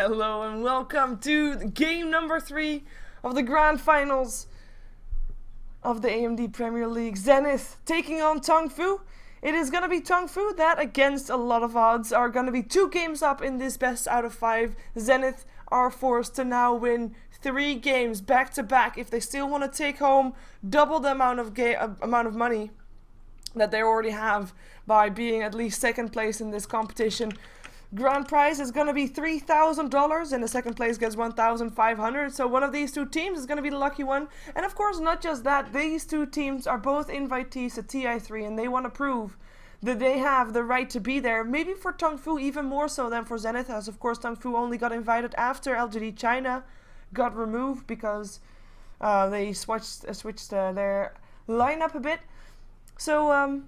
Hello and welcome to game number 3 of the grand finals of the AMD Premier League. Zenith taking on TongFu. It is going to be TongFu that, against a lot of odds, are going to be 2 games up in this best out of 5. Zenith are forced to now win 3 games back to back if they still want to take home double the amount of money that they already have by being at least second place in this competition. Grand prize is going to be $3,000 and the second place gets $1,500. So one of these 2 teams is going to be the lucky one. And of course, not just that, these 2 teams are both invitees to TI3 and they want to prove that they have the right to be there. Maybe for TongFu even more so than for Zenith, as of course TongFu only got invited after LGD China got removed because they switched their lineup a bit. So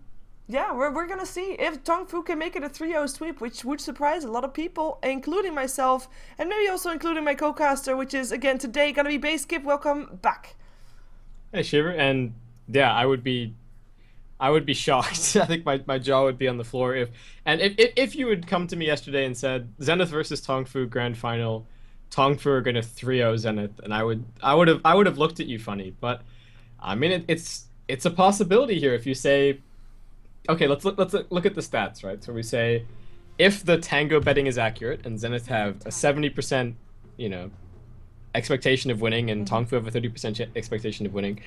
yeah, we're gonna see if TongFu can make it a 3-0 sweep, which would surprise a lot of people, including myself, and maybe also including my co-caster, which is, again, today gonna be Basskip. Welcome back. Hey, Sheever, and yeah, I would be shocked. I think my jaw would be on the floor if you had come to me yesterday and said Zenith versus TongFu grand final, TongFu are gonna 3-0 Zenith, and I would have looked at you funny. But I mean, it's a possibility here if you say, okay, let's look at the stats, right? So we say, if the tango betting is accurate and Zenith have a 70%, expectation of winning, and TongFu have a 30% expectation of winning,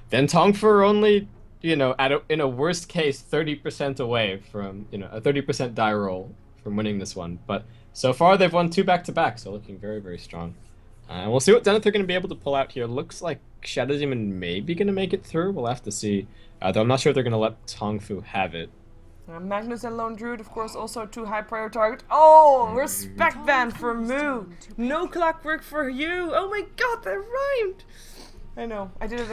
then TongFu are only, in a worst case, 30% away from, a 30% die roll from winning this one. But so far they've won 2 back-to-back, so looking very, very strong. And we'll see what Zenith are going to be able to pull out here. Looks like Shadow Demon may be going to make it through. We'll have to see. Though I'm not sure if they're going to let TongFu have it. Magnus and Lone Druid, of course, also 2 high priority targets. Oh, respect ban for Moo. No clockwork for you. Oh my god, that rhymed. I know, I did it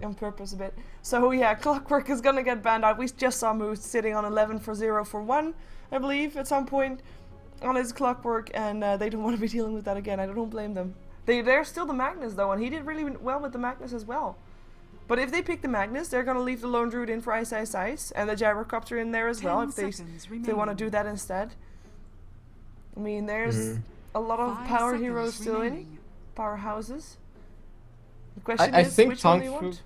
on purpose a bit. So yeah, clockwork is going to get banned out. We just saw Moo sitting on 11 for 0 for 1, I believe, at some point on his clockwork, and they don't want to be dealing with that again. I don't blame them. They're still the Magnus though, and he did really well with the Magnus as well. But if they pick the Magnus, they're going to leave the Lone Druid in for Ice Ice Ice, and the Gyrocopter in there as well, if they want to do that instead. I mean, there's a lot of power heroes still in, powerhouses. The question is, which one do you want?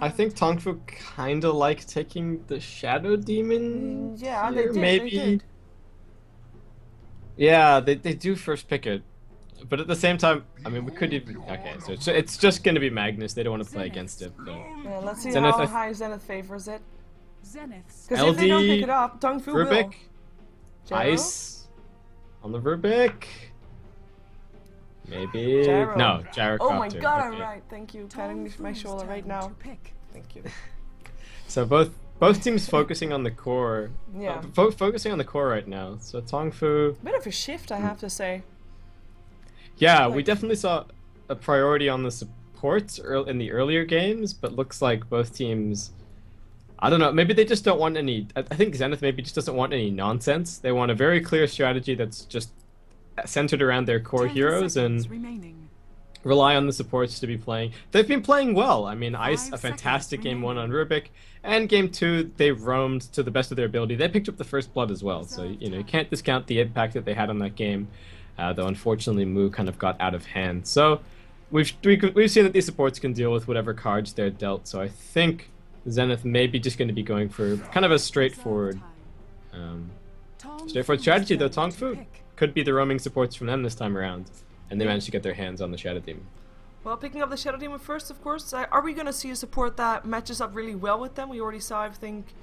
I think TongFu kind of like taking the Shadow Demon. Yeah, here, they did. maybe. They did. Yeah, they do first pick it. But at the same time, I mean, we could even... Okay, so it's just going to be Magnus. They don't want to play against it. So. Yeah, let's see Zenith, how high Zenith favors it. Zenith. Because if they don't pick it up, TongFu Rubik, will. Ice on the Rubik. Maybe... Gyro. No, Gyrocopter. Oh my god, okay. I'm right. Thank you. Patting my shoulder right now. Thank you. So both teams focusing on the core. Yeah. Focusing on the core right now. So TongFu... Bit of a shift, I have to say. Yeah, we definitely saw a priority on the supports in the earlier games, but looks like both teams, I don't know, maybe they just don't want any, I think Zenith maybe just doesn't want any nonsense. They want a very clear strategy that's just centered around their core heroes and rely on the supports to be playing. They've been playing well. I mean, Ice, a fantastic game 1 on Rubik, and game 2, they roamed to the best of their ability. They picked up the first blood as well, so, you can't discount the impact that they had on that game. Though unfortunately Moo kind of got out of hand. So we've seen that these supports can deal with whatever cards they're dealt. So I think Zenith may be just going to be going for kind of a straightforward strategy. Though TongFu could be the roaming supports from them this time around, and they managed to get their hands on the Shadow Demon. Well, picking up the Shadow Demon first, of course. Are we going to see a support that matches up really well with them? We already saw, I think,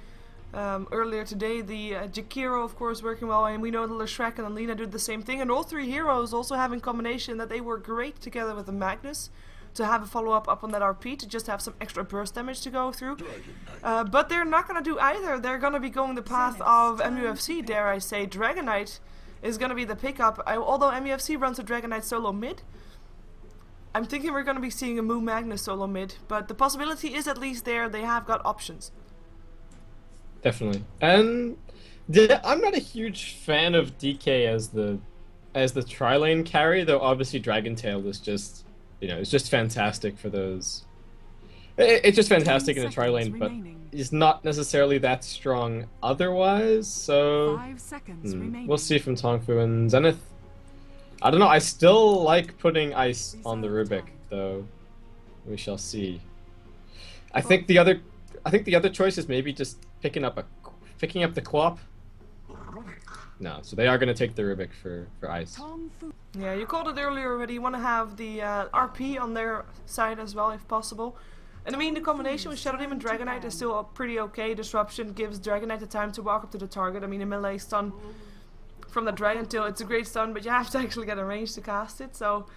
earlier today, the Jakiro, of course, working well, and we know that Leshrek and Alina did the same thing, and all 3 heroes also have in combination that they were great together with the Magnus to have a follow-up up on that RP, to just have some extra burst damage to go through. But they're not going to do either. They're going to be going the path of MUFC, dare I say. Dragonite is going to be the pickup. Although MUFC runs a Dragonite solo mid, I'm thinking we're going to be seeing a Moo Magnus solo mid, but the possibility is at least there. They have got options. Definitely. And I'm not a huge fan of DK as the tri-lane carry, though obviously Dragon Tail is just, it's just fantastic for those. It's just fantastic in a tri-lane, but he's not necessarily that strong otherwise, so 5 seconds remaining. We'll see from TongFu and Zenith. I don't know. I still like putting ice on the Rubik, though. We shall see. I think the other choice is maybe just picking up the co-op. No, so they are gonna take the Rubik for ice. Yeah, you called it earlier already. You want to have the RP on their side as well, if possible. And I mean, the combination with Shadow Demon Dragonite is still pretty okay. Disruption gives Dragonite the time to walk up to the target. I mean, a melee stun from the Dragon Tail, it's a great stun, but you have to actually get a range to cast it. So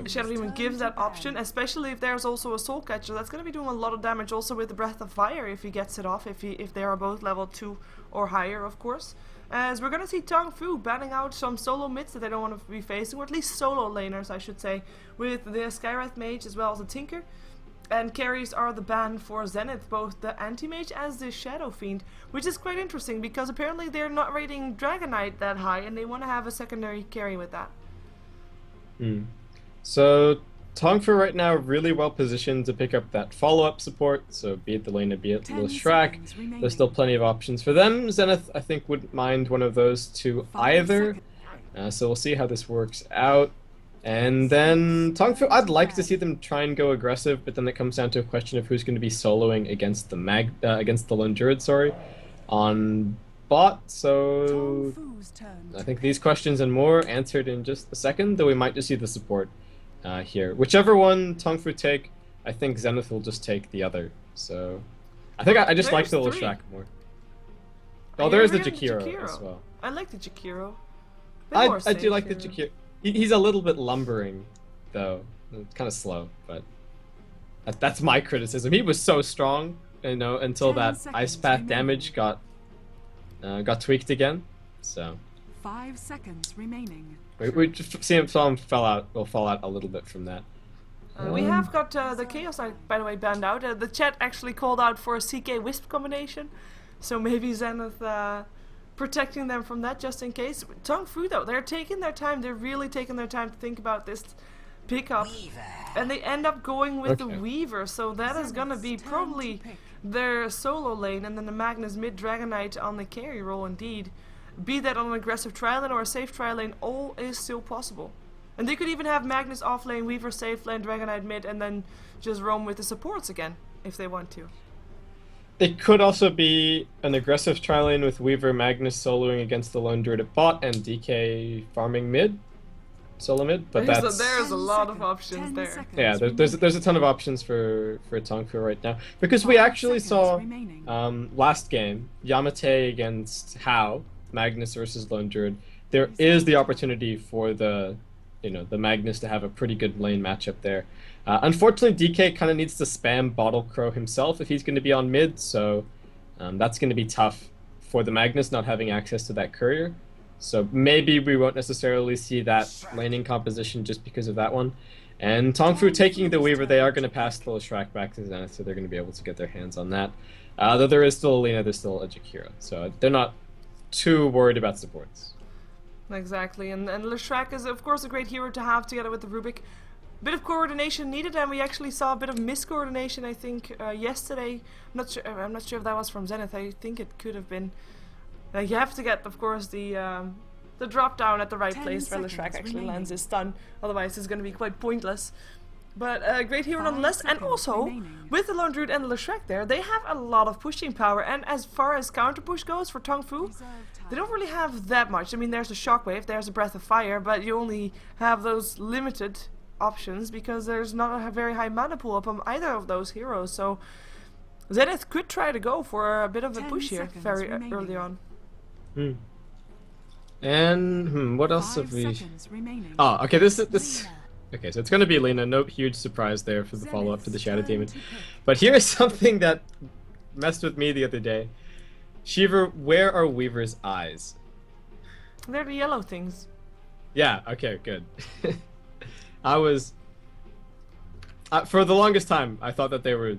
Shadow Demon gives that option, especially if there's also a Soul Catcher. That's going to be doing a lot of damage also with the Breath of Fire if he gets it off, if they are both level 2 or higher, of course. As we're going to see TongFu banning out some solo mids that they don't want to be facing, or at least solo laners, I should say, with the Skywrath Mage as well as the Tinker. And carries are the ban for Zenith, both the Anti-Mage as the Shadow Fiend, which is quite interesting because apparently they're not rating Dragonite that high and they want to have a secondary carry with that. So TongFu right now really well positioned to pick up that follow-up support, so be it the Lena, be it the Shrek, there's still plenty of options for them. Zenith, I think, wouldn't mind one of those two either, so we'll see how this works out. And then TongFu, I'd like to see them try and go aggressive, but then it comes down to a question of who's going to be soloing against the against the Lone Druid, on bot. So I think these questions and more answered in just a second, though we might just see the support here. Whichever one TongFu take, I think Zenith will just take the other. So I think I just like the little Shrek more. Oh, there's the Jakiro as well. I like the Jakiro. I do like the Jakiro. He's a little bit lumbering, though. It's kind of slow, but that's my criticism. He was so strong, until that ice path damage got tweaked again. So 5 seconds remaining. We just saw him fall out a little bit from that. We have got the Chaos Knight, by the way, banned out. The chat actually called out for a CK Wisp combination, so maybe Zenith protecting them from that just in case. TongFu though, they're taking their time. They're really taking their time to think about this pickup, and they end up going with the Weaver. So that is gonna be probably their solo lane, and then the Magnus mid Dragonite on the carry role. Indeed, be that on an aggressive tri lane or a safe tri lane, all is still possible. And they could even have Magnus off lane, Weaver safe lane, Dragonite mid, and then just roam with the supports again if they want to. It could also be an aggressive tri-lane with Weaver Magnus soloing against the Lone Druid at bot and DK farming mid, solo mid, but there's a lot of options there. Yeah, there's a ton of options for TongFu right now, because we actually saw last game Yamate against Hao, Magnus versus Lone Druid. There is the opportunity for the Magnus to have a pretty good lane matchup there. Unfortunately, DK kind of needs to spam Bottle Crow himself if he's going to be on mid, so that's going to be tough for the Magnus not having access to that courier. So maybe we won't necessarily see that laning composition just because of that one. And TongFu taking the Weaver, they are going to pass the Shrek back to Zenith, so they're going to be able to get their hands on that. Though there is still Alina, there's still a Jakiro, so they're not too worried about supports. Exactly, and Leshrac is of course a great hero to have together with the Rubik. Bit of coordination needed, and we actually saw a bit of miscoordination, I think, yesterday. I'm not sure if that was from Zenith. I think it could have been. You have to get, of course, the drop down at the right place where Leshrac actually lands his stun. Otherwise, it's going to be quite pointless. But a great hero nonetheless, and also with the Lone Druid and the Leshrac there, they have a lot of pushing power. And as far as counter push goes for TongFu, they don't really have that much. I mean, there's a Shockwave, there's a Breath of Fire, but you only have those limited options because there's not a very high mana pool upon either of those heroes. So Zenith could try to go for a bit of a push here very early on. And what else have we? Oh, okay. This. Okay, so it's going to be Lena. No huge surprise there for the follow-up to the Shadow Demon. But here's something that messed with me the other day. Sheever, where are Weaver's eyes? They're the yellow things. Yeah. Okay. Good. I was for the longest time I thought that they were.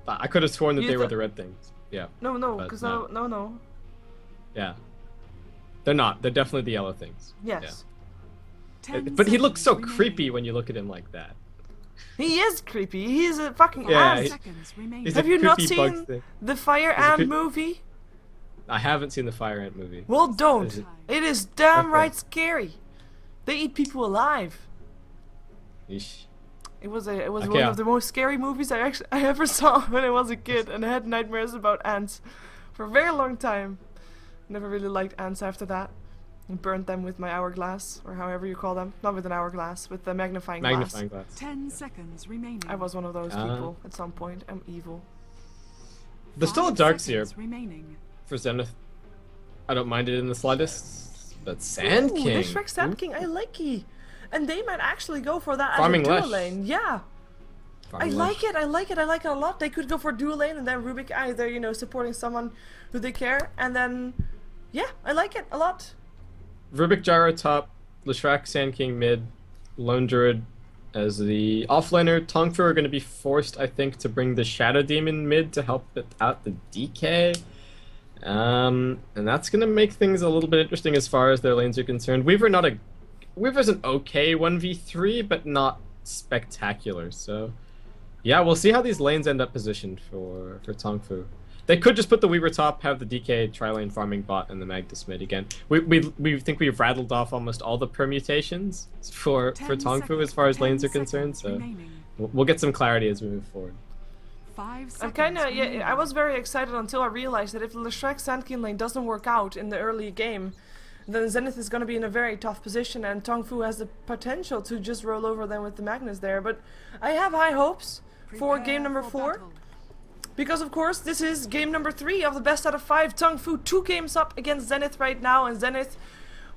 I could have sworn that they were the red things. Yeah. No, because no. Yeah. They're not. They're definitely the yellow things. Yes. Yeah. But he looks so creepy when you look at him like that. He is creepy. He's a fucking ass. Have you not seen the Fire Ant movie? I haven't seen the Fire Ant movie. Well, don't. It is damn right scary. They eat people alive. Yeesh. It was one Okay, of the most scary movies I ever saw when I was a kid, and I had nightmares about ants for a very long time. Never really liked ants after that. And burnt them with my hourglass, or however you call them. Not with an hourglass, with the magnifying glass. Magnifying glass. 10 seconds remaining. I was one of those people at some point. I'm evil. There's still a 5 dark seer seconds remaining. for Zenith. I don't mind it in the slightest. But Sand Ooh, King. the Shrek Sand King, I like it. And they might actually go for that Farming as a dual Lesh. lane. Yeah. Farming I Lesh. like it, I like it, I like it a lot. They could go for dual lane and then Rubik either, you know, supporting someone who they care, and then, yeah, I like it a lot. Rubik Gyro top, Leshrac Sand King mid, Lone Druid as the offlaner. TongFu are going to be forced, I think, to bring the Shadow Demon mid to help it out the DK. And that's going to make things a little bit interesting as far as their lanes are concerned. Weaver's an okay 1v3, but not spectacular. So, yeah, we'll see how these lanes end up positioned for TongFu. They could just put the Weaver top, have the DK tri-lane farming bot, and the Magnus mid again. We think we've rattled off almost all the permutations for 10 TongFu as far as 10 lanes are concerned. seconds So remaining. we'll get some clarity as we move forward. 5 seconds I'm kind of, remaining. yeah, I was very excited until I realized that if the Leshrac Sand King lane doesn't work out in the early game, then Zenith is going to be in a very tough position, and TongFu has the potential to just roll over them with the Magnus there. But I have high hopes for Prepare game number for 4. battle. Because of course this is game number 3 of the best out of 5. TongFu 2 games up against Zenith right now, and Zenith,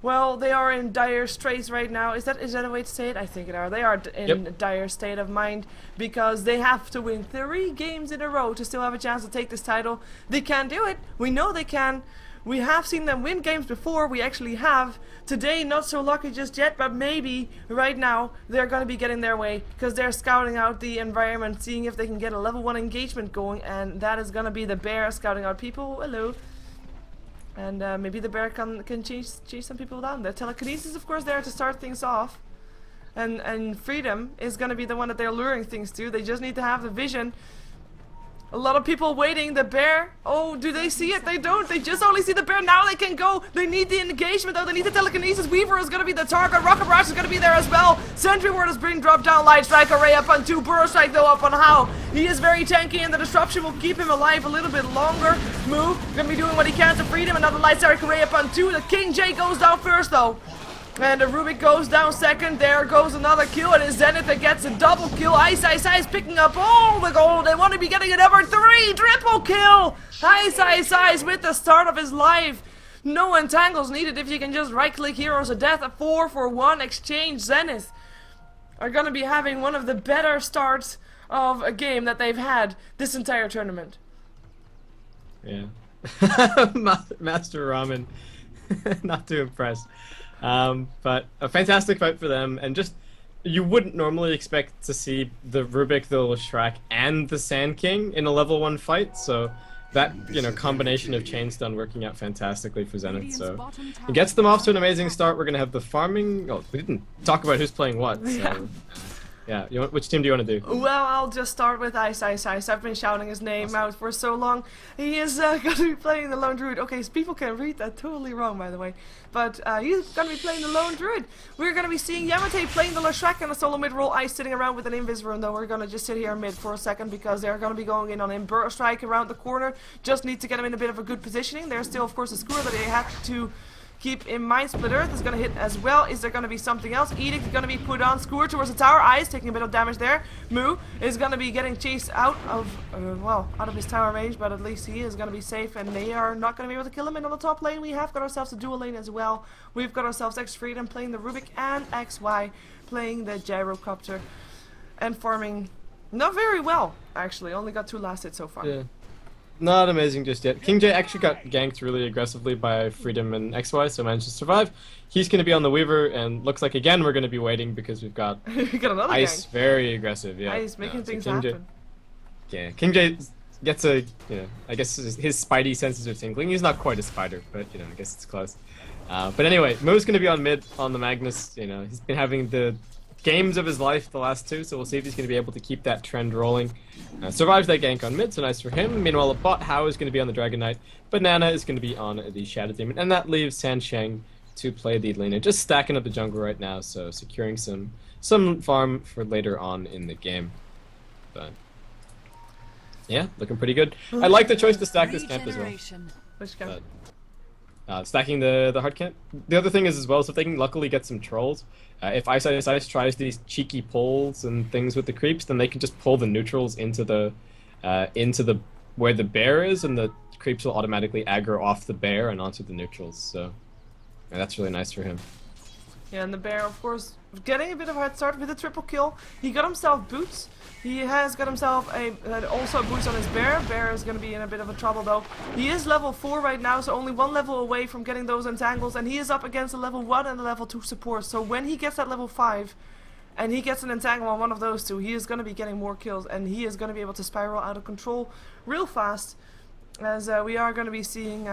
well, they are in dire straits right now. Is that a way to say it? I think it are. They are in a dire state of mind because they have to win 3 games in a row to still have a chance to take this title. They can do it. We know they can. We have seen them win games before. We actually have. Today, not so lucky just yet, but maybe right now they're going to be getting their way because they're scouting out the environment, seeing if they can get a level 1 engagement going, and that is going to be the bear scouting out people. Hello. And maybe the bear can chase some people down. The telekinesis, of course, there to start things off. And freedom is going to be the one that they're luring things to. They just need to have the vision. A lot of people waiting. The bear. Oh, do they see it? They don't. They just only see the bear. Now they can go. They need the engagement though. They need the telekinesis. Weaver is going to be the target. Rocket Barrage is going to be there as well. Sentry Ward is being dropped down. Light Strike Array up on 2. Burrow Strike though up on how. He is very tanky, and the disruption will keep him alive a little bit longer. Move. Going to be doing what he can to freedom. Another Light Strike Array up on 2. The King J goes down first though. And the Rubik goes down second. There goes another kill. And it's Zenith that gets a double kill. Ice picking up all the gold. They want to be getting a number 3. Triple kill. Ice with the start of his life. No entangles needed if you can just right click Heroes of Death. A 4-for-1 exchange. Zenith are going to be having one of the better starts of a game that they've had this entire tournament. Yeah. Master Ramen. Not too impressed. But a fantastic fight for them, and just you wouldn't normally expect to see the Rubik, the Leshrac, and the Sand King in a level 1 fight, so that, you know, combination of Chainstun working out fantastically for Zenith, so it gets them off to an amazing start. We're gonna have the farming. Oh, we didn't talk about who's playing what, so yeah, which team do you want to do? Well, I'll just start with Ice. I've been shouting his name out for so long. He is going to be playing the Lone Druid. Okay, so people can read that totally wrong, by the way. But he's going to be playing the Lone Druid. We're going to be seeing Yamate playing the Leshrac and the solo mid role. Ice sitting around with an Invis rune, though. We're going to just sit here mid for a second because they're going to be going in on him. Burrow Strike around the corner. Just need to get him in a bit of a good positioning. There's still, of course, a score that they have to keep in mind. Split Earth is going to hit as well. Is there going to be something else? Edict is going to be put on. Skewer towards the tower. Ice taking a bit of damage there. Moo is going to be getting chased out of, well, out of his tower range, but at least he is going to be safe, and they are not going to be able to kill him. And on the top lane, we have got ourselves a dual lane as well. We've got ourselves X Freedom playing the Rubik and XY playing the Gyrocopter and farming not very well, actually. Only got 2 last hits so far. Yeah. Not amazing just yet. King J actually got ganked really aggressively by Freedom and XY, so managed to survive. He's going to be on the Weaver, and looks like again we're going to be waiting because we've got We got another Ice, gang. very aggressive. Yeah, Ice making so things King J- happen. Yeah, King J gets a, you know, I guess his spidey senses are tingling. He's not quite a spider, but you know, I guess it's close. But anyway, Mo's going to be on mid on the Magnus. You know, he's been having the games of his life the last 2, so we'll see if he's going to be able to keep that trend rolling. Survives that gank on mid, so nice for him. Meanwhile, a bot Hao is going to be on the Dragon Knight. Banana is going to be on the Shadow Demon, and that leaves Sansheng to play the laner, just stacking up the jungle right now, so securing some farm for later on in the game. But yeah, looking pretty good. I like the choice to stack this camp as well. Which camp? Stacking the hard camp. The other thing is as well, so if they can luckily get some trolls, if Ice tries these cheeky pulls and things with the creeps, then they can just pull the neutrals into the where the bear is, and the creeps will automatically aggro off the bear and onto the neutrals. So yeah, that's really nice for him. Yeah, and the bear, of course, getting a bit of a head start with a triple kill. He got himself boots. He has got himself also boots on his bear. Bear is going to be in a bit of a trouble though. He is level 4 right now, so only 1 level away from getting those entangles, and he is up against a level 1 and a level 2 support. So when he gets that level 5 and he gets an entangle on one of those two, he is going to be getting more kills, and he is going to be able to spiral out of control real fast, as we are going to be seeing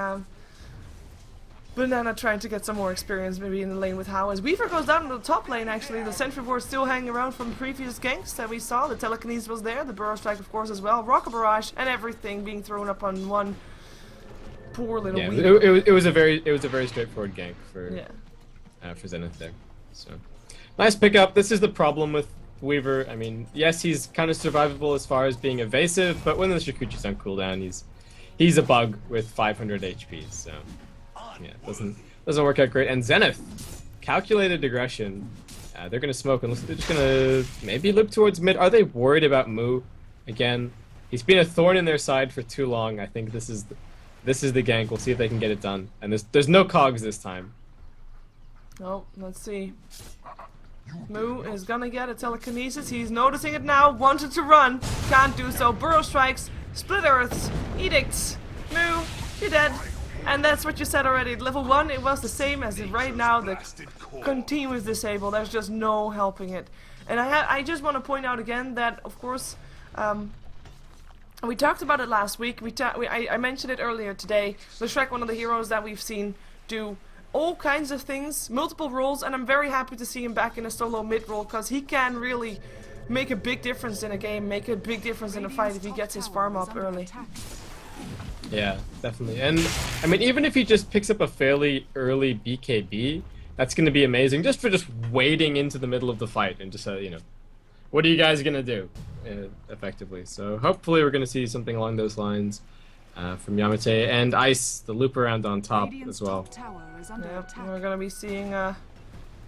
Banana trying to get some more experience maybe in the lane with How. As Weaver goes down in the top lane, actually, the sentry board still hanging around from previous ganks that we saw. The telekinesis was there, the burrow strike of course as well, rocket barrage, and everything being thrown up on one poor little Weaver. it was a very straightforward gank for Zenith there. So nice pickup. This is the problem with Weaver. I mean, yes, he's kind of survivable as far as being evasive, but when the Shikuchi's on cooldown, he's a bug with 500 HP. So yeah, doesn't work out great. And Zenith, calculated aggression. They're gonna smoke, and they're just gonna maybe loop towards mid. Are they worried about Mu again? He's been a thorn in their side for too long. I think this is the gank. We'll see if they can get it done. And there's no cogs this time. Oh, let's see. Mu is gonna get a telekinesis. He's noticing it now. Wanted to run, can't do so. Burrow strikes, split earths, edicts. Mu, you're dead. And that's what you said already. Level 1, it was the same as right now. The continuous disable. There's just no helping it. And I just want to point out again that, of course, we talked about it last week. I mentioned it earlier today. Shrek, one of the heroes that we've seen do all kinds of things, multiple roles, and I'm very happy to see him back in a solo mid role, because he can really make a big difference in a game, make a big difference in a fight if he gets his farm up early. Yeah, definitely. And I mean, even if he just picks up a fairly early BKB, that's going to be amazing, just for wading into the middle of the fight and just you know, what are you guys going to do effectively. So hopefully we're going to see something along those lines from Yamate, and Ice, the loop around on top as well. Yep, we're going to be seeing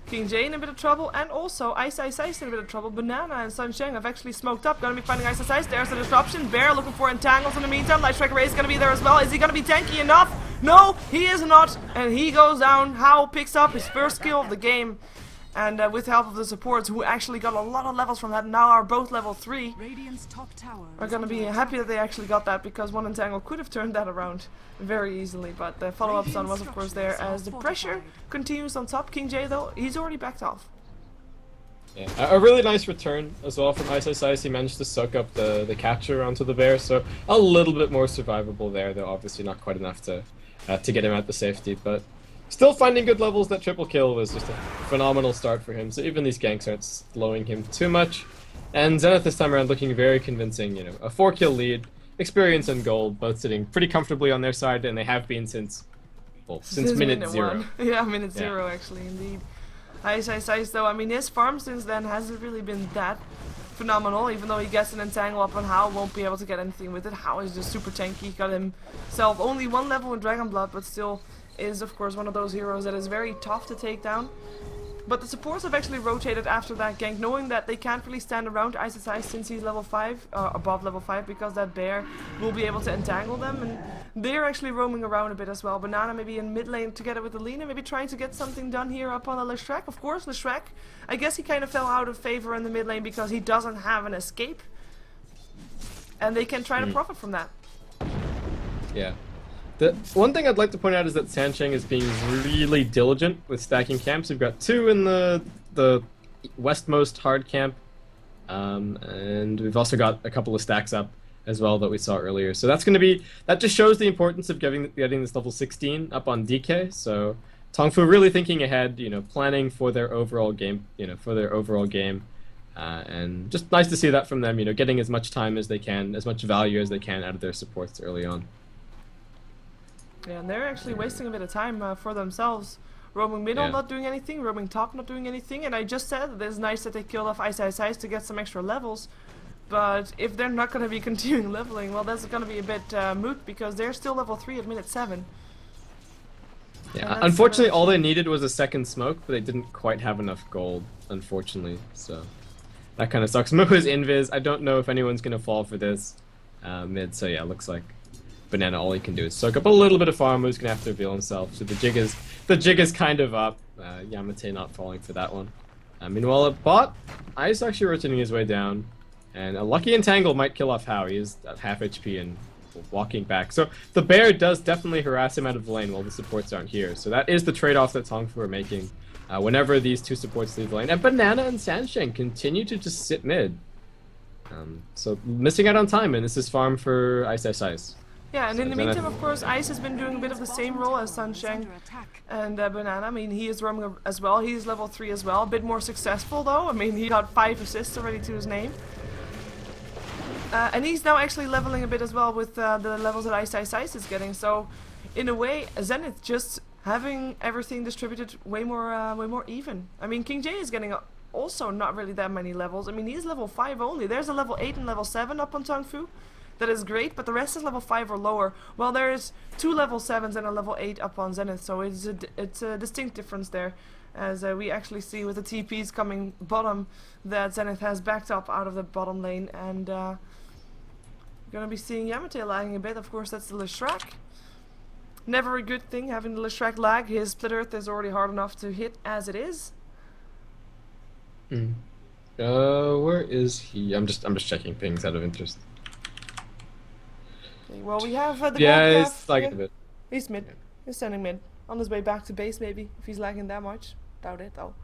King J in a bit of trouble, and also Ice in a bit of trouble. Banana and Sunshine have actually smoked up. Gonna be finding Ice. There's the disruption. Bear looking for entangles in the meantime. Light Striker Ray is gonna be there as well. Is he gonna be tanky enough? No, he is not. And he goes down. How picks up his first kill of the game. And with help of the supports, who actually got a lot of levels from that, now are both level 3, are going to be happy that they actually got that, because one entangle could have turned that around very easily. But the follow-up stun was of course there, as the pressure continues on top. King J though, he's already backed off. Yeah, a really nice return as well from Ice. He managed to soak up the catcher onto the bear, so a little bit more survivable there, though obviously not quite enough to get him out the safety, but still finding good levels. That triple kill was just a phenomenal start for him, so even these ganks aren't slowing him too much. And Zenith this time around looking very convincing, you know, a 4-kill lead, experience and gold, both sitting pretty comfortably on their side, and they have been since minute 0. Yeah, minute 0 actually, indeed. Ice though, I mean, his farm since then hasn't really been that phenomenal, even though he gets an entangle up on How, won't be able to get anything with it. How is just super tanky, got himself only 1 level in Dragon Blood, but still is of course one of those heroes that is very tough to take down. But the supports have actually rotated after that gank, knowing that they can't really stand around Ice since he's level 5, above level 5, because that bear will be able to entangle them, and they're actually roaming around a bit as well. Banana maybe in mid lane together with Alina, maybe trying to get something done here up on the Leshrek. Of course, Leshrek, I guess he kind of fell out of favor in the mid lane because he doesn't have an escape, and they can try to profit from that. Yeah. The one thing I'd like to point out is that Sansheng is being really diligent with stacking camps. We've got 2 in the westmost hard camp, and we've also got a couple of stacks up as well that we saw earlier. So that's going to be, that just shows the importance of getting this level 16 up on DK. So TongFu really thinking ahead, you know, planning for their overall game, and just nice to see that from them, you know, getting as much time as they can, as much value as they can out of their supports early on. Yeah, and they're actually wasting a bit of time for themselves Roaming middle Yeah. not doing anything, roaming top not doing anything, and I just said that it's nice that they killed off Ice Ice Ice to get some extra levels. But if they're not going to be continuing leveling, well, that's going to be a bit moot, because they're still level 3 at minute 7. Yeah, unfortunately, all they needed was a second smoke, but they didn't quite have enough gold, unfortunately. So that kind of sucks. Moo is invis. I don't know if anyone's gonna fall for this mid. So yeah, looks like Banana. All he can do is soak up a little bit of farm. Moo's gonna have to reveal himself. So the jig is kind of up. Yamate not falling for that one. Meanwhile, at bot, Ice actually rotating his way down, and a lucky entangle might kill off How. He is at half HP and walking back. So the bear does definitely harass him out of the lane while the supports aren't here. So that is the trade-off that TongFu are making whenever these two supports leave the lane. And Banana and Sansheng continue to just sit mid. So missing out on time, and this is farm for Ice Ice Ice. Yeah, and So in the Zenith- meantime, of course, Ice has been doing a bit of the same role as Sunshine Under attack. and Banana. I mean, he is roaming as well. He's level 3 as well. A bit more successful, though. I mean, he got 5 assists already to his name. And he's now actually leveling a bit as well with the levels that Ice Ice Ice is getting. So, in a way, Zenith just having everything distributed way more even. I mean, King J is getting also not really that many levels. I mean, he's level 5 only. There's a level 8 and level 7 up on TongFu. That is great, but the rest is level 5 or lower. Well, there's 2 level 7s and a level 8 up on Zenith, so it's a distinct difference there. As we actually see with the TPs coming bottom, that Zenith has backed up out of the bottom lane, and gonna be seeing Yamate lagging a bit. Of course, that's the Leshrac. Never a good thing having the Leshrac lag. His split earth is already hard enough to hit as it is. Where is he? I'm just checking things out of interest. Okay, well, we have the Yeah, gold it's calf. like Yeah, a bit. he's mid. He's standing mid. On his way back to base, maybe, if he's lagging that much. Doubt it, though.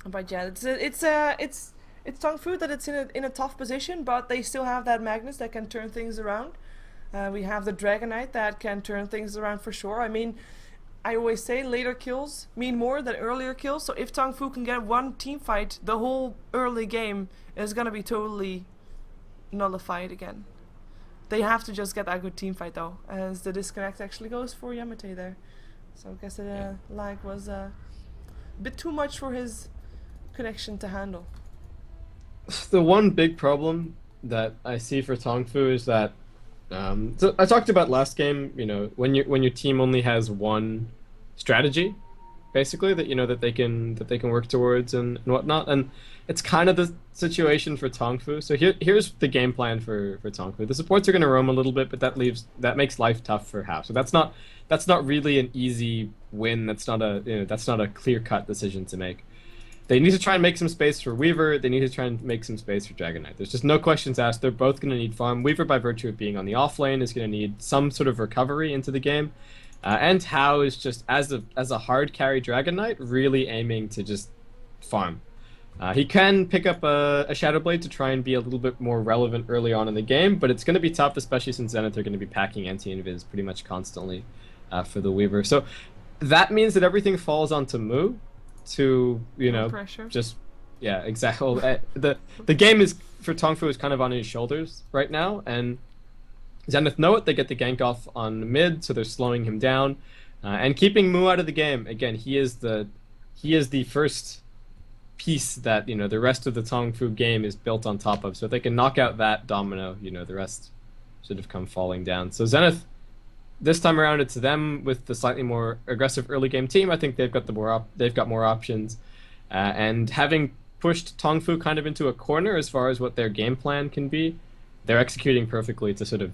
But yeah, it's TongFu that it's in a tough position, but they still have that Magnus that can turn things around. We have the Dragonite that can turn things around for sure. I mean, I always say later kills mean more than earlier kills. So if TongFu can get one team fight, the whole early game is gonna be totally nullified again. They have to just get that good team fight though, as the disconnect actually goes for Yamate there. So I guess the lag was a bit too much for his connection to handle. The one big problem that I see for TongFu is that so I talked about last game, you know, when your team only has one strategy, basically that they can work towards and whatnot, and it's kind of the situation for TongFu. So here's the game plan for TongFu. The supports are going to roam a little bit, but that makes life tough for Half. So that's not really an easy win. That's not a clear-cut decision to make. They need to try and make some space for Weaver. They need to try and make some space for Dragonite. There's just no questions asked. They're both going to need farm. Weaver, by virtue of being on the off lane, is going to need some sort of recovery into the game. And Hao is just, as a hard carry Dragonite, really aiming to just farm. He can pick up a Shadow Blade to try and be a little bit more relevant early on in the game, but it's going to be tough, especially since Zenith are going to be packing anti-invis pretty much constantly for the Weaver. So that means that everything falls onto Moo to, Pressure. just, yeah, exactly. The game is, for TongFu, is kind of on his shoulders right now, and Zenith know it. They get the gank off on mid, so they're slowing him down and keeping Moo out of the game. Again, he is the first piece that the rest of the TongFu game is built on top of. So if they can knock out that domino, the rest should have come falling down. So Zenith, this time around, it's them with the slightly more aggressive early game team. I think they've got more options, and having pushed TongFu kind of into a corner as far as what their game plan can be, they're executing perfectly to sort of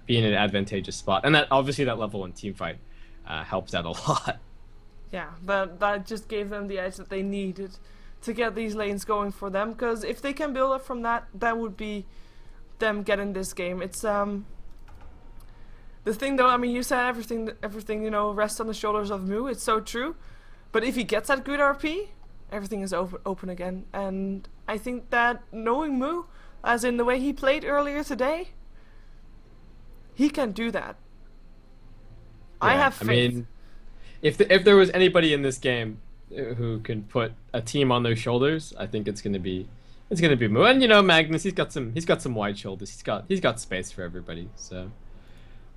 be in an advantageous spot. And that obviously that level 1 team fight helps out a lot. Yeah, but that just gave them the edge that they needed to get these lanes going for them. Because if they can build up from that, that would be them getting this game. It's the thing though. I mean, you said everything rests on the shoulders of Moo. It's so true. But if he gets that good RP, everything is open again. And I think that knowing Moo, as in the way he played earlier today, he can do that. I Yeah, have faith. I mean, if there was anybody in this game who can put a team on their shoulders, I think it's gonna be Moo. And Magnus, he's got some wide shoulders. He's got space for everybody. So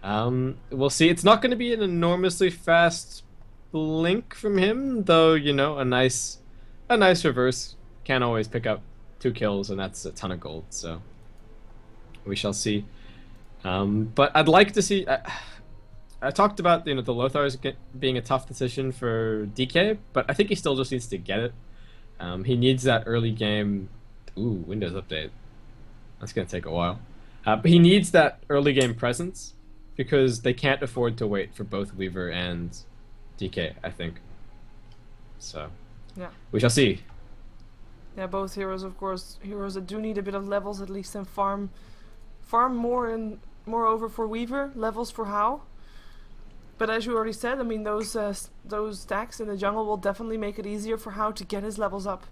We'll see. It's not going to be an enormously fast blink from him, though. You know, a nice reverse can always pick up 2 kills, and that's a ton of gold. So we shall see. But I'd like to see. I talked about the Lothars being a tough decision for DK, but I think he still just needs to get it. He needs that early game. Ooh, Windows update. That's gonna take a while. But he needs that early game presence because they can't afford to wait for both Weaver and DK, I think. So Yeah. we shall see. Yeah, both heroes, of course, heroes that do need a bit of levels at least, and farm more, and moreover for Weaver, levels for How. But as you already said, I mean, those stacks in the jungle will definitely make it easier for How to get his levels up.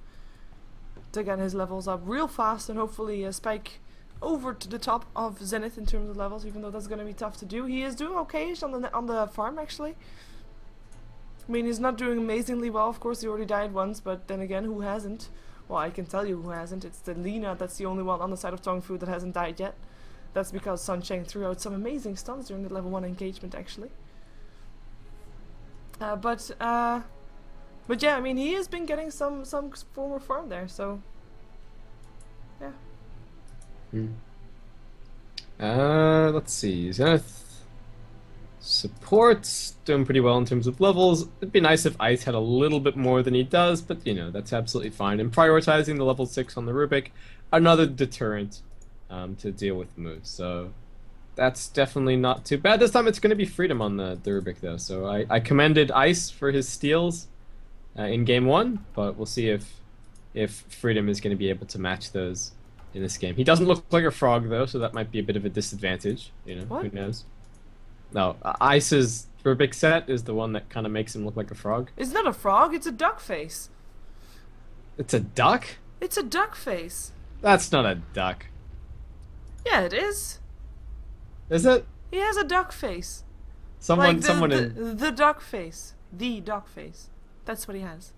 Real fast, and hopefully spike over to the top of Zenith in terms of levels, even though that's going to be tough to do. He is doing okay on the farm, actually. I mean, he's not doing amazingly well, of course, he already died once, but then again, who hasn't? Well, I can tell you who hasn't. It's the Lina that's the only one on the side of TongFu that hasn't died yet. That's because Sun Cheng threw out some amazing stuns during the level 1 engagement, actually. But yeah, I mean, he has been getting some form of farm there, so yeah. Let's see. Zenith support's doing pretty well in terms of levels. It'd be nice if Ice had a little bit more than he does, but that's absolutely fine. And prioritizing the level 6 on the Rubik, another deterrent to deal with moves. So that's definitely not too bad. This time it's going to be Freedom on the Rubik, though. So I commended Ice for his steals in game 1, but we'll see if Freedom is going to be able to match those in this game. He doesn't look like a frog, though, so that might be a bit of a disadvantage. What? Who knows? No, Ice's Rubik set is the one that kind of makes him look like a frog. It's not a frog, it's a duck face. It's a duck? It's a duck face. That's not a duck. Yeah, it is. Is it? He has a duck face. Someone the duck face. The duck face. That's what he has.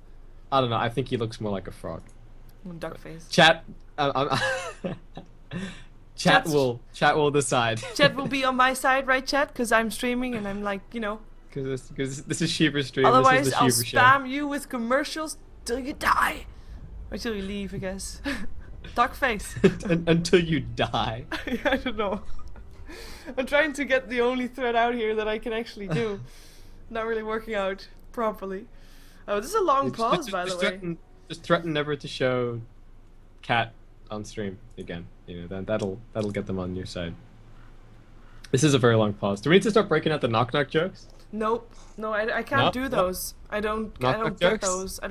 I don't know. I think he looks more like a frog. Duck face. Chat. Chat will decide. Chat will be on my side, right, chat? Because I'm streaming and I'm like, Because this is Sheever's stream. Otherwise, this is the I'll Sheever spam you with commercials till you die. Or till you leave, I guess. Duck face. Until you die. I don't know. I'm trying to get the only thread out here that I can actually do. Not really working out properly. Oh, this is a long pause, by the way. Just threaten never to show Cat on stream again. That'll get them on your side. This is a very long pause. Do we need to start breaking out the knock knock jokes? Nope. No, I can't do those. I don't get those. I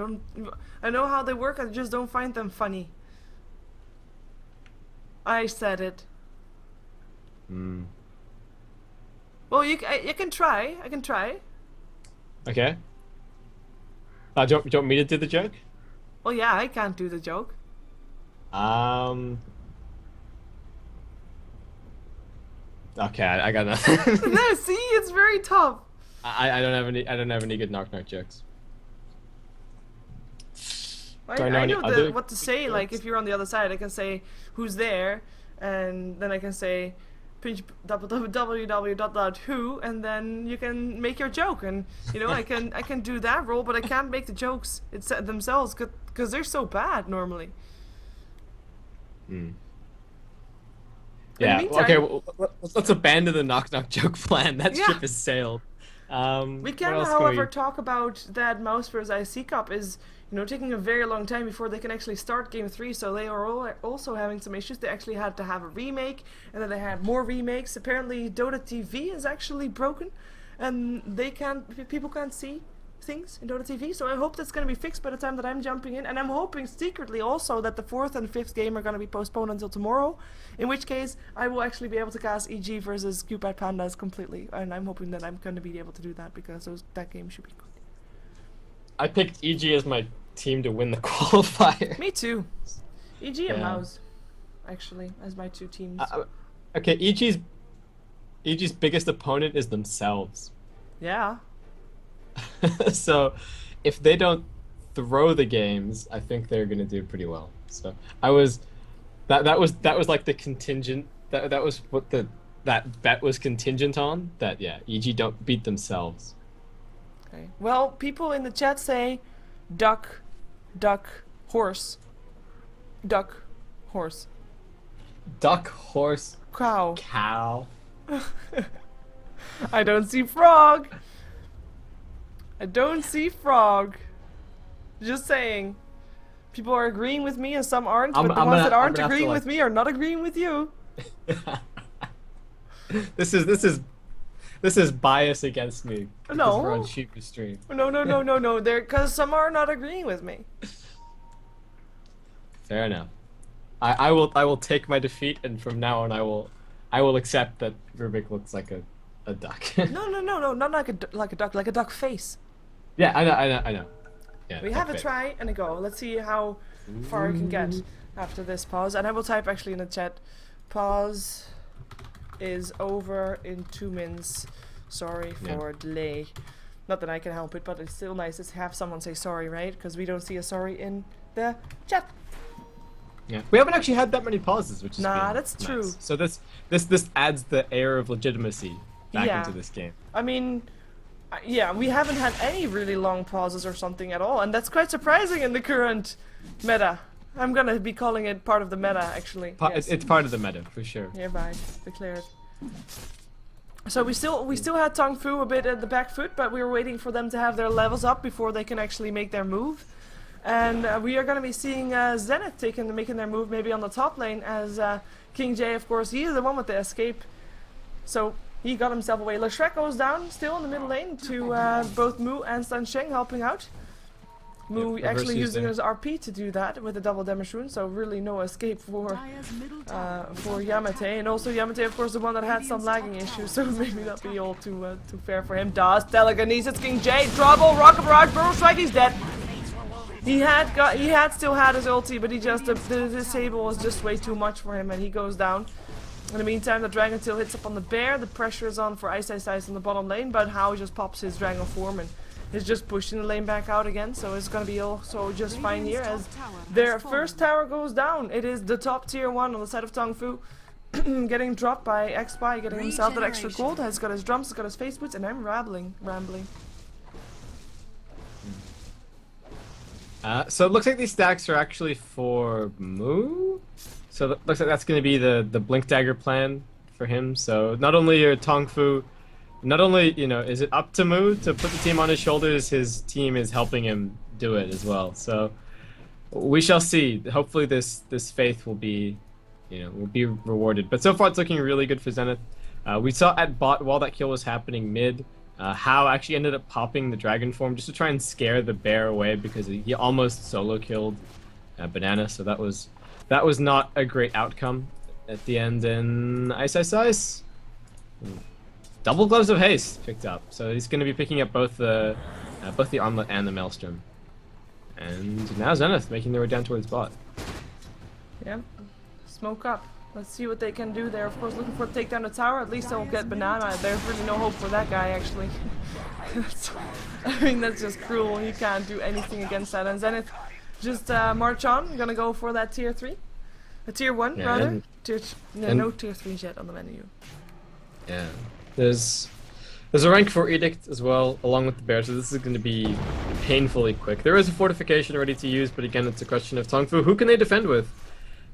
know how they work, I just don't find them funny. I said it. Well, you can try. I can try. Okay. Do you want me to do the joke? Well, yeah, I can't do the joke. Okay, I got nothing. No, see, it's very tough. I don't have any good knock knock jokes. I know what to say. Like, if you're on the other side, I can say who's there, and then I can say pinch www.who, and then you can make your joke, and I can do that role, but I can't make the jokes themselves because they're so bad normally. Yeah. Meantime, okay. Well, let's abandon the knock knock joke plan. That ship has sailed. We can, however, talk about that Mouse vs IC Cup is taking a very long time before they can actually start Game 3, so they are also having some issues. They actually had to have a remake, and then they had more remakes. Apparently, Dota TV is actually broken, and people can't see things in Dota TV, so I hope that's going to be fixed by the time that I'm jumping in, and I'm hoping secretly also that the 4th and 5th game are going to be postponed until tomorrow, in which case I will actually be able to cast EG versus Cupid Pandas completely, and I'm hoping that I'm going to be able to do that because that game should be good. I picked EG as my team to win the qualifier. Me too. EG and Mouse, actually, as my two teams. Okay, EG's biggest opponent is themselves. Yeah. So, if they don't throw the games, I think they're gonna do pretty well. So that was like the contingent. That was what the that bet was contingent on. That yeah, EG don't beat themselves. Okay. Well, people in the chat say duck, duck, horse. Duck, horse. Duck, horse, Cow. cow. I don't see frog. I don't see frog. Just saying. People are agreeing with me and some aren't, but the ones that aren't agreeing with me are not agreeing with you. This is bias against me. Because No. we're on Sheever stream. No. Because some are not agreeing with me. Fair enough. I will take my defeat, and from now on I will accept that Rubik looks like a duck. No, not like a duck, like a duck face. Yeah, I know. Yeah, We duck have a face. try and a go. Let's see how far we can get after this pause. And I will type actually in the chat, pause is over in 2 minutes. Sorry for delay. Not that I can help it, but it's still nice to have someone say sorry, right? Because we don't see a sorry in the chat. Yeah, we haven't actually had that many pauses, which is That's nice. true. So this adds the air of legitimacy back into this game. I mean, yeah, we haven't had any really long pauses or something at all, and that's quite surprising in the current meta. I'm gonna be calling it part of the meta, actually. Yes. It's part of the meta for sure. Hereby declared. So we still had TongFu a bit at the back foot, but we were waiting for them to have their levels up before they can actually make their move. And we are going to be seeing Zenith making their move maybe on the top lane, as King J, of course, he is the one with the escape. So he got himself away. Shrek goes down still in the middle lane to both Mu and Sansheng helping out. Mu actually using his RP to do that with a double damage rune, so really no escape for Yamate. And also Yamate, of course, the one that had some lagging issues, so maybe not be all too fair for him. Does telekinesis, King J, trouble, rocket barrage, burrow strike, he's dead. He still had his ulti, but he just the disable was just way too much for him, and he goes down. In the meantime, the Dragon Tail hits up on the bear. The pressure is on for Ice in the bottom lane, but Hao just pops his Dragon form and is just pushing the lane back out again. So it's gonna be also just fine here as their first tower goes down. It is the top tier 1 on the side of TongFu. Getting dropped by X-Spy, getting himself that extra gold. Has got his drums, has got his face boots, and I'm rambling. So it looks like these stacks are actually for Mu. So it looks like that's going to be the Blink Dagger plan for him. So not only are TongFu, not only is it up to Mu to put the team on his shoulders, his team is helping him do it as well. So we shall see. Hopefully this faith will be rewarded. But so far it's looking really good for Zenith. We saw at bot while that kill was happening mid. Hao actually ended up popping the dragon form just to try and scare the bear away because he almost solo killed Banana, so that was not a great outcome at the end. And Ice. Double gloves of haste picked up, so he's going to be picking up both the armlet and the maelstrom. And now Zenith making their way down towards bot. Yeah, smoke up. Let's see what they can do there. Of course, looking for a takedown the tower. At least they'll get Banana. There's really no hope for that guy, actually. I mean, that's just cruel. He can't do anything against that. And Zenith just march on. Gonna go for that tier 3. A tier 1, rather. No tier 3s yet on the menu. Yeah. There's a rank 4 edict as well, along with the bear, so this is going to be painfully quick. There is a fortification ready to use, but again, it's a question of TongFu. Who can they defend with?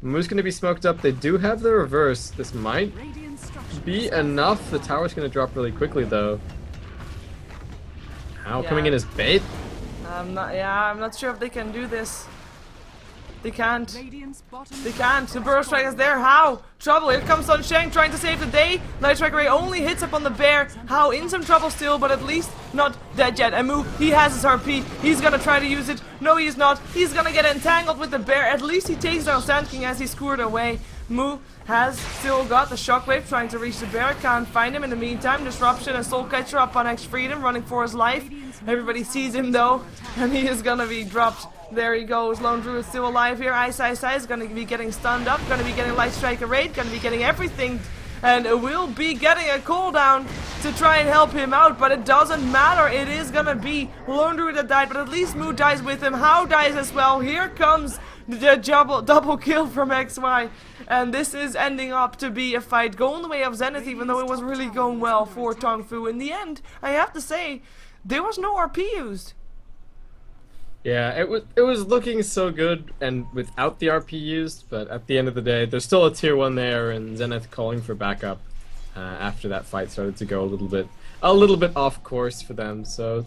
Mu's going to be smoked up. They do have the reverse. This might be enough. The tower's going to drop really quickly, though. Hao coming in as bait? I'm not sure if they can do this. They can't. They can't. The burrow strike is there. How? Trouble. Here comes Sunshine trying to save the day. Light Strike Ray only hits up on the bear. How in some trouble still, but at least not dead yet. And Mu, he has his RP. He's gonna try to use it. No, he's not. He's gonna get entangled with the bear. At least he takes down Sand King as he scored away. Mu has still got the shockwave trying to reach the bear. Can't find him in the meantime. Disruption and Soul Catcher up on X Freedom running for his life. Everybody sees him though, and he is gonna be dropped. There he goes. Lone Druid still alive here. Ice is gonna be getting stunned up. Gonna be getting Light Strike Raid. Gonna be getting everything. And will be getting a cooldown to try and help him out. But it doesn't matter. It is gonna be Lone Druid that died. But at least Mu dies with him. Hao dies as well. Here comes The double kill from XY. And this is ending up to be a fight going the way of Zenith, even though it was really going well for TongFu. In the end, I have to say, there was no RP used. Yeah, it was looking so good and without the RP used, but at the end of the day, there's still a tier 1 there, and Zenith calling for backup after that fight started to go a little bit off course for them. So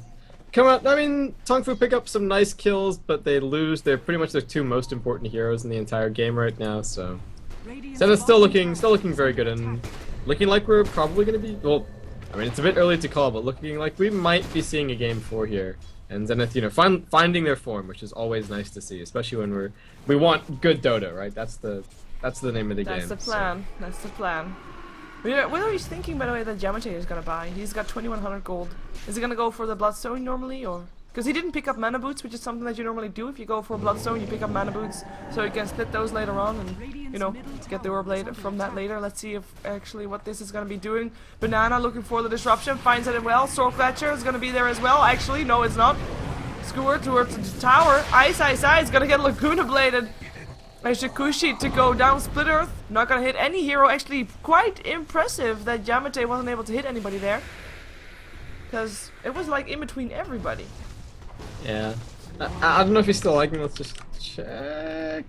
come out. I mean, TongFu pick up some nice kills, but they lose. They're pretty much their 2 most important heroes in the entire game right now. So Zenith's still looking very good and looking like we're probably going to be. Well, I mean, it's a bit early to call, but looking like we might be seeing a game 4 here. And Zenith, you know, finding their form, which is always nice to see, especially when we want good Dota, right? That's the name of the game. That's the plan. So. That's the plan. What are you thinking, by the way, that Yamate is gonna buy? He's got 2100 gold. Is he gonna go for the Bloodstone normally, or? Because he didn't pick up mana boots, which is something that you normally do. If you go for Bloodstone, you pick up mana boots, so you can split those later on, and you know, get the Orblade from that later. Let's see if actually what this is gonna be doing. Banana looking for the disruption, finds it well. Swordcatcher is gonna be there as well. Actually, no, it's not. Skewer towards the tower. Ice is gonna get Laguna bladed. Shikushi to go down Split Earth. Not gonna hit any hero. Actually, quite impressive that Yamate wasn't able to hit anybody there, because it was like in between everybody. Yeah. I don't know if you still like me. Let's just check.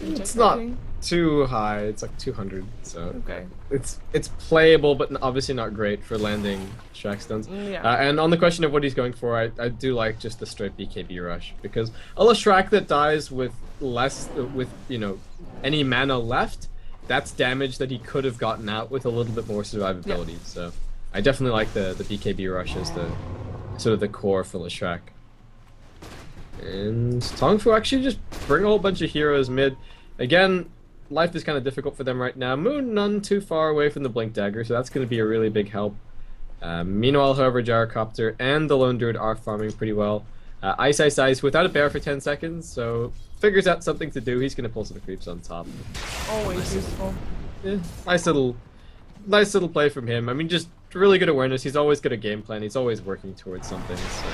It's not too high. It's like 200. So okay. It's playable, but obviously not great for landing Shack Stones. Yeah. And on the question of what he's going for, I do like just the straight BKB rush, because a Leshrac that dies with you know, any mana left, that's damage that he could have gotten out with a little bit more survivability. Yeah. So I definitely like the BKB rush as the sort of the core for Leshrac. And TongFu actually just bring a whole bunch of heroes mid. Again, life is kind of difficult for them right now. Moon none too far away from the Blink Dagger, so that's going to be a really big help. Meanwhile, however, Gyrocopter and the Lone Druid are farming pretty well. Ice without a bear for 10 seconds, so figures out something to do. He's going to pull some creeps on top. Always useful. Yeah, nice little play from him. I mean, just really good awareness. He's always got a game plan. He's always working towards something. So.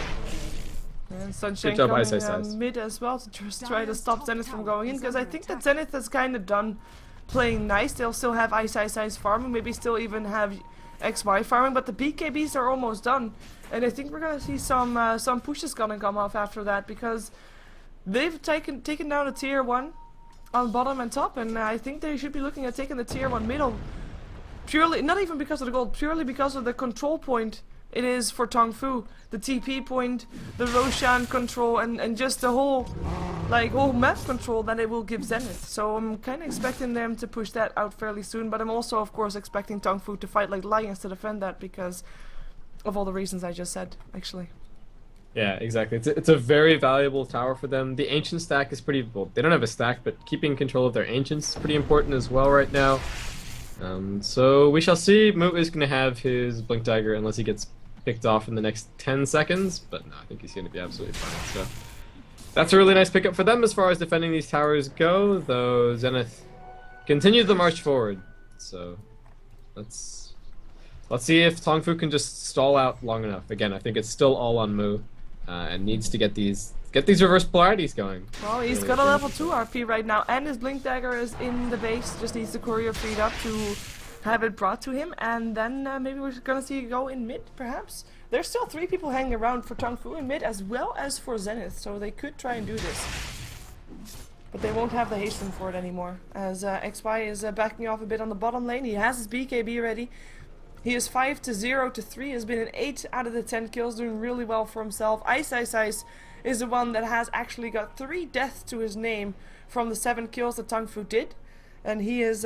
And Sunshine Good job, coming mid as well to just try to stop Zenith from going in, because I think that Zenith is kind of done playing nice. They'll still have Ice farming, maybe still even have XY farming, but the BKBs are almost done. And I think we're gonna see some pushes gonna come off after that, because they've taken down a tier 1 on bottom and top, and I think they should be looking at taking the tier 1 middle. Purely, not even because of the gold, purely because of the control point it is for TongFu. The TP point, the Roshan control, and just the whole map control that it will give Zenith. So I'm kind of expecting them to push that out fairly soon, but I'm also, of course, expecting TongFu to fight like lions to defend that, because of all the reasons I just said, actually. Yeah, exactly. It's a very valuable tower for them. The ancient stack is pretty, well, they don't have a stack, but keeping control of their ancients is pretty important as well right now. So we shall see. Mu is going to have his Blink Dagger unless he gets picked off in the next 10 seconds, but no, I think he's going to be absolutely fine. So that's a really nice pickup for them as far as defending these towers go, though Zenith continues the march forward. So let's see if TongFu can just stall out long enough. Again, I think it's still all on Mu, and needs to get these reverse polarities going. Well, he's got a level 2 RP right now, and his Blink Dagger is in the base. Just needs the courier freed up to have it brought to him, and then maybe we're gonna see it go in mid, perhaps. There's still 3 people hanging around for TongFu in mid, as well as for Zenith, so they could try and do this. But they won't have the hasten for it anymore, as XY is backing off a bit on the bottom lane. He has his BKB ready. He is 5-0 to 3, has been an 8 out of the 10 kills, doing really well for himself. Ice is the one that has actually got 3 deaths to his name from the 7 kills that TongFu did, and he is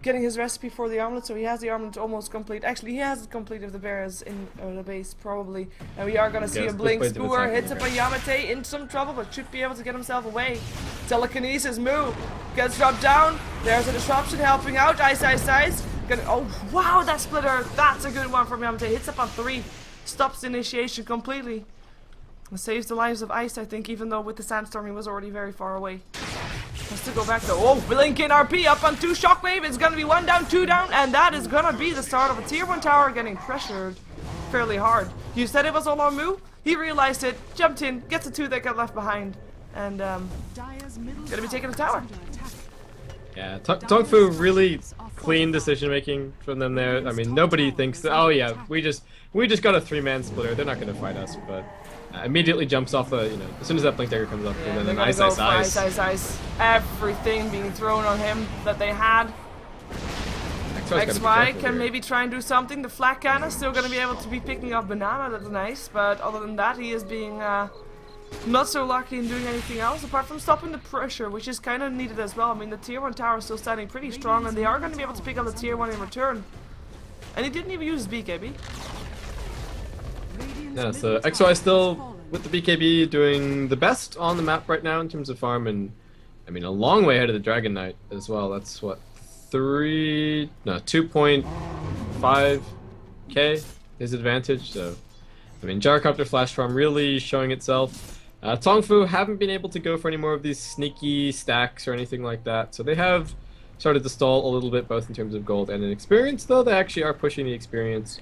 getting his recipe for the armlet, so he has the armlet almost complete. Actually, he has it complete if the bear is in the base, probably. And we are going to see a Blink Skewer, hits up a Yamate, in some trouble, but should be able to get himself away. Telekinesis, Mu, gets dropped down. There's a disruption helping out. Ice. Oh, wow, that splitter. That's a good one from Yamate. Hits up on 3. Stops the initiation completely. Saves the lives of Ice, I think, even though with the Sandstorm he was already very far away. Has to go back though. Oh, Blink in RP up on 2 Shockwave. It's gonna be 1 down, 2 down, and that is gonna be the start of a tier 1 tower getting pressured fairly hard. You said it was all on Mu. He realized it, jumped in, gets the 2 that got left behind, and Dire's middle gonna be taking a tower tower. is under attack. Yeah, TongFu really clean decision making from them there. I mean, nobody thinks that. Oh yeah, we just got a 3-man splitter. They're not gonna fight us, but immediately jumps off the as soon as that blink dagger comes up, Yeah, and they're then gonna ice, go ice, for ice. ice. Everything being thrown on him that they had. XY can maybe try and do something. The flat cannon still gonna be able to be picking up banana. That's nice, but other than that, he is being not so lucky in doing anything else apart from stopping the pressure, which is kind of needed as well. I mean, the tier 1 tower is still standing pretty strong, and they are going to be able to pick up the tier 1 in return. And he didn't even use his BKB. Yeah, so XY still with the BKB doing the best on the map right now in terms of farm, and I mean a long way ahead of the Dragon Knight as well. That's what 2.5k his advantage. So I mean Gyrocopter Flash Farm really showing itself. TongFu haven't been able to go for any more of these sneaky stacks or anything like that, so they have started to stall a little bit both in terms of gold and in experience, though they actually are pushing the experience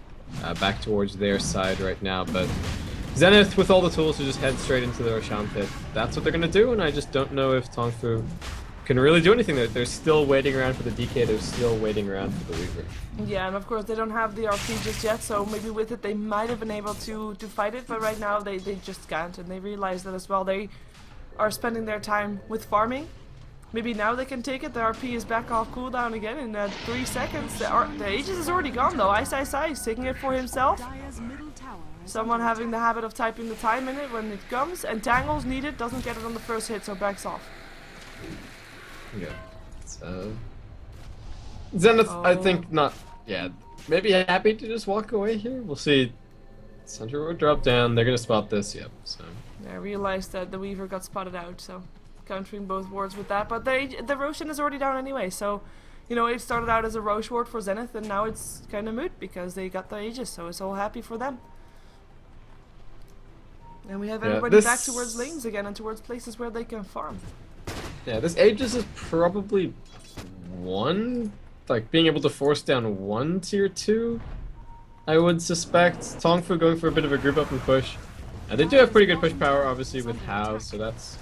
back towards their side right now. But Zenith with all the tools to just head straight into the Roshan pit, that's what they're going to do, and I just don't know if TongFu can really do anything. They're still waiting around for the DK, they're still waiting around for the Weaver. Yeah, and of course they don't have the RP just yet, so maybe with it they might have been able to fight it, but right now they just can't, and they realize that as well. They are spending their time with farming. Maybe now they can take it. The RP is back off cooldown again in 3 seconds. The Aegis is already gone though. Ice taking it for himself. Dire's middle tower is Someone under having the habit of typing the time in it when it comes. Entangles needed, doesn't get it on the first hit, so backs off. Yeah. So Zenith, I think not. Yeah, maybe happy to just walk away here. We'll see. Sentry will drop down. They're gonna spot this. Yep. So. I realized that the Weaver got spotted out, so countering both wards with that. But the Roshan is already down anyway, so it started out as a Roche ward for Zenith, and now it's kind of moot because they got the Aegis, so it's all happy for them. And we have everybody back towards lanes again and towards places where they can farm. Yeah, this Aegis is probably being able to force down one tier 2, I would suspect. TongFu going for a bit of a group up and push. They do have pretty good push power, obviously, with House, so that's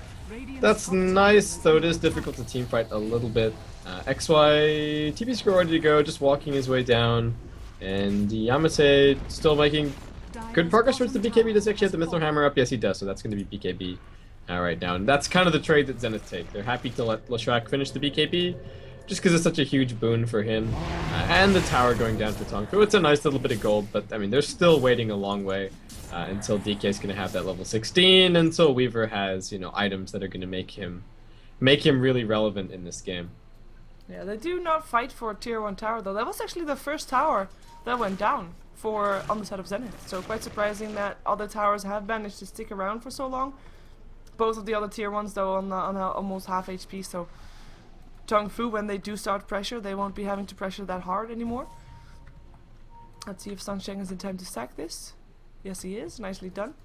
nice, though it is difficult to team fight a little bit. XY, TP score ready to go, just walking his way down, and Yamate still making good progress towards the BKB. Does he actually have the Mithril Hammer up? Yes, he does, so that's going to be BKB right now. And that's kind of the trade that Zenith take. They're happy to let Leshrac finish the BKB, just because it's such a huge boon for him. And the tower going down for TongFu. It's a nice little bit of gold, but I mean, they're still waiting a long way until DK is going to have that level 16, until Weaver has, items that are going to make him really relevant in this game. Yeah, they do not fight for a tier 1 tower though. That was actually the first tower that went down on the side of Zenith. So quite surprising that other towers have managed to stick around for so long. Both of the other tier 1s though on almost half HP, so TongFu, when they do start pressure, they won't be having to pressure that hard anymore. Let's see if Sunshine is in time to stack this. Yes, he is. Nicely done.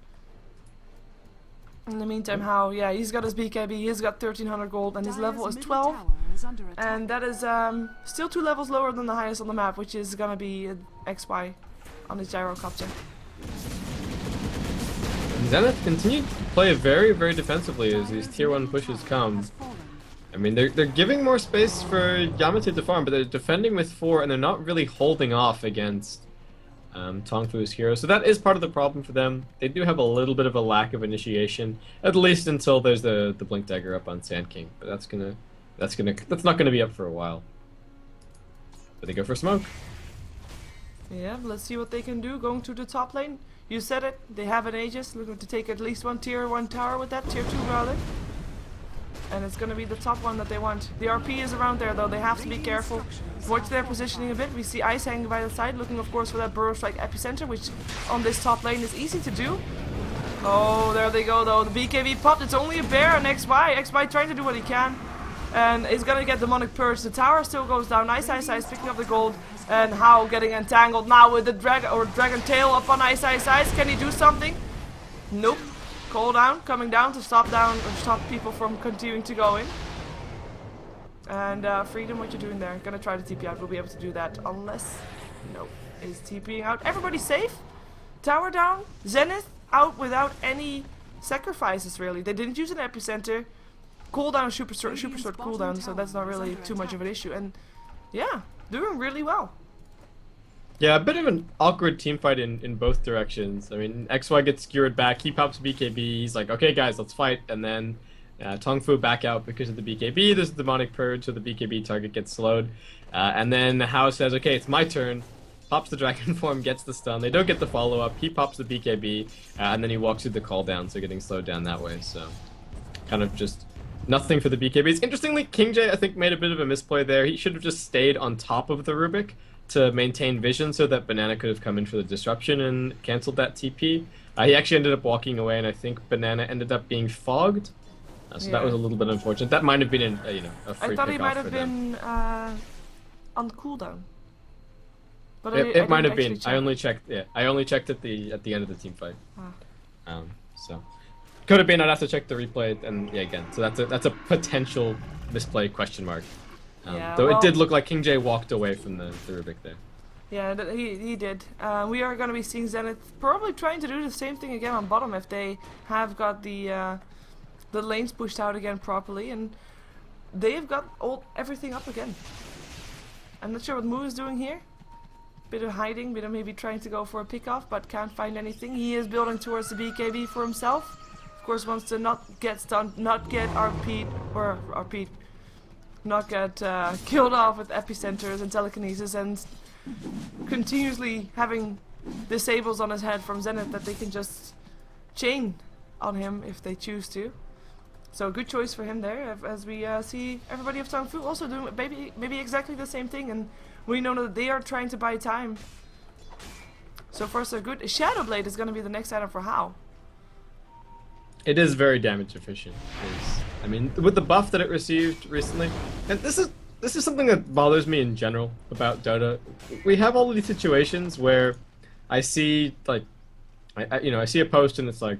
In the meantime, he's got his BKB, he's got 1300 gold, and his level is 12. And that is still 2 levels lower than the highest on the map, which is gonna be XY on his Gyrocopter. Zenith continued to play very, very defensively as these tier 1 pushes come. I mean, they're giving more space for Yamate to farm, but they're defending with 4, and they're not really holding off against TongFu's hero. So that is part of the problem for them. They do have a little bit of a lack of initiation, at least until there's the Blink Dagger up on Sand King. But that's not gonna be up for a while. But they go for smoke. Yeah, let's see what they can do going to the top lane. You said it, they have an Aegis, looking to take at least one tier 1 tower with that, tier 2 rather. And it's gonna be the top one that they want. The RP is around there though, they have to be careful. Watch their positioning a bit. We see Ice hanging by the side, looking of course for that Burrow Strike epicenter, which on this top lane is easy to do. Oh, there they go though, the BKB popped, it's only a bear and XY trying to do what he can. And he's gonna get Demonic Purge. The tower still goes down, Ice picking up the gold. And How getting entangled now with the Dragon Tail up on Ice. Can he do something? Nope. Call down, coming down to stop people from continuing to go in. And Freedom, what you doing there? Gonna try to TP out, we'll be able to do that. Unless, no, is TPing out. Everybody safe? Tower down, Zenith out without any sacrifices really. They didn't use an epicenter. Cooldown, super short cooldown, so that's not really too much of an issue. And yeah, doing really well. Yeah, a bit of an awkward team fight in both directions. I mean, XY gets skewered back, he pops BKB, he's like, okay guys, let's fight, and then TongFu back out because of the BKB, there's a demonic purge, so the BKB target gets slowed. And then Hao says, okay, it's my turn, pops the dragon form, gets the stun, they don't get the follow-up, he pops the BKB, and then he walks through the call down, so getting slowed down that way, so kind of just nothing for the BKBs. Interestingly, King J, I think, made a bit of a misplay there. He should have just stayed on top of the Rubik to maintain vision so that Banana could have come in for the disruption and cancelled that TP. He actually ended up walking away, and I think Banana ended up being fogged. So that was a little bit unfortunate. That might have been a free I thought he pick might off have for them. been on cooldown. But It might have been. check. I only checked. Yeah, I only checked at the end of the team fight. Ah. So could have been. I'd have to check the replay, and yeah, again. So that's a potential misplay question mark. Yeah, though well, it did look like King J walked away from the Rubik there. Yeah, he did. We are going to be seeing Zenith probably trying to do the same thing again on bottom if they have got the lanes pushed out again properly, and they have got everything up again. I'm not sure what Mu is doing here. Bit of hiding, bit of maybe trying to go for a pick off, but can't find anything. He is building towards the BKB for himself. Of course, wants to not get stunned, not get not get killed off with epicenters and telekinesis, and continuously having disables on his head from Zenith that they can just chain on him if they choose to. So good choice for him there, as we see everybody of TongFu also doing maybe exactly the same thing, and we know that they are trying to buy time. So far so good. Shadow Blade is going to be the next item for Hao. It is very damage efficient. I mean, with the buff that it received recently, and this is something that bothers me in general about Dota. We have all of these situations where I see like, I see a post and it's like,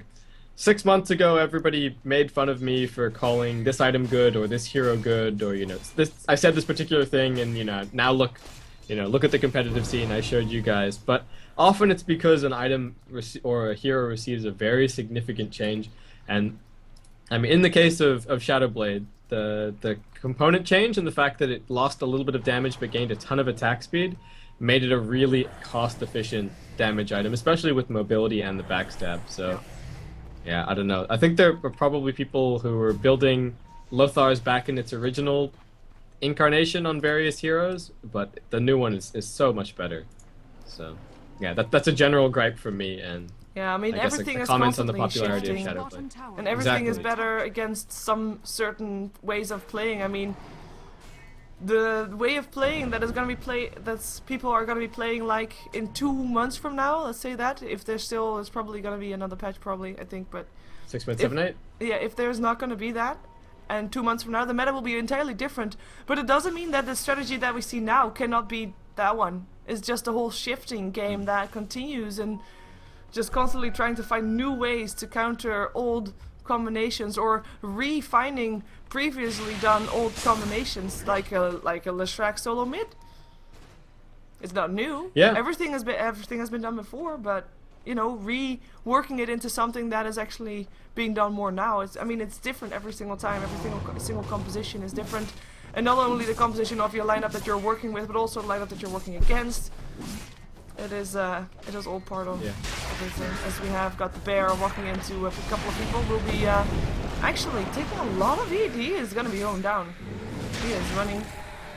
6 months ago everybody made fun of me for calling this item good or this hero good, or I said this particular thing, and now look at the competitive scene I showed you guys. But often it's because an item or a hero receives a very significant change. And I mean, in the case of Shadowblade, the component change and the fact that it lost a little bit of damage but gained a ton of attack speed made it a really cost-efficient damage item, especially with mobility and the backstab. So, yeah, I don't know. I think there were probably people who were building Lothar's back in its original incarnation on various heroes, but the new one is so much better. So, yeah, that's a general gripe from me, and yeah, I mean, I guess everything a is comment on the constantly popularity shifting, of Shadowblade. and everything is Exactly. better against some certain ways of playing. I mean, the way of playing that is going to be people are going to be playing like in 2 months from now. Let's say that if there's probably going to be another patch, probably, I think, but 6.78. yeah, if there's not going to be that, and 2 months from now, the meta will be entirely different. But it doesn't mean that the strategy that we see now cannot be that one. It's just a whole shifting game that continues, and just constantly trying to find new ways to counter old combinations, or refining previously done old combinations, like a Leshrac solo mid. It's not new. Yeah. Everything has been done before, but reworking it into something that is actually being done more now. It's different every single time. Every single composition is different, and not only the composition of your lineup that you're working with, but also the lineup that you're working against. It is all part of everything. As we have got the bear walking into a couple of people, will be actually taking a lot of heat. He is going to be going down. He is running,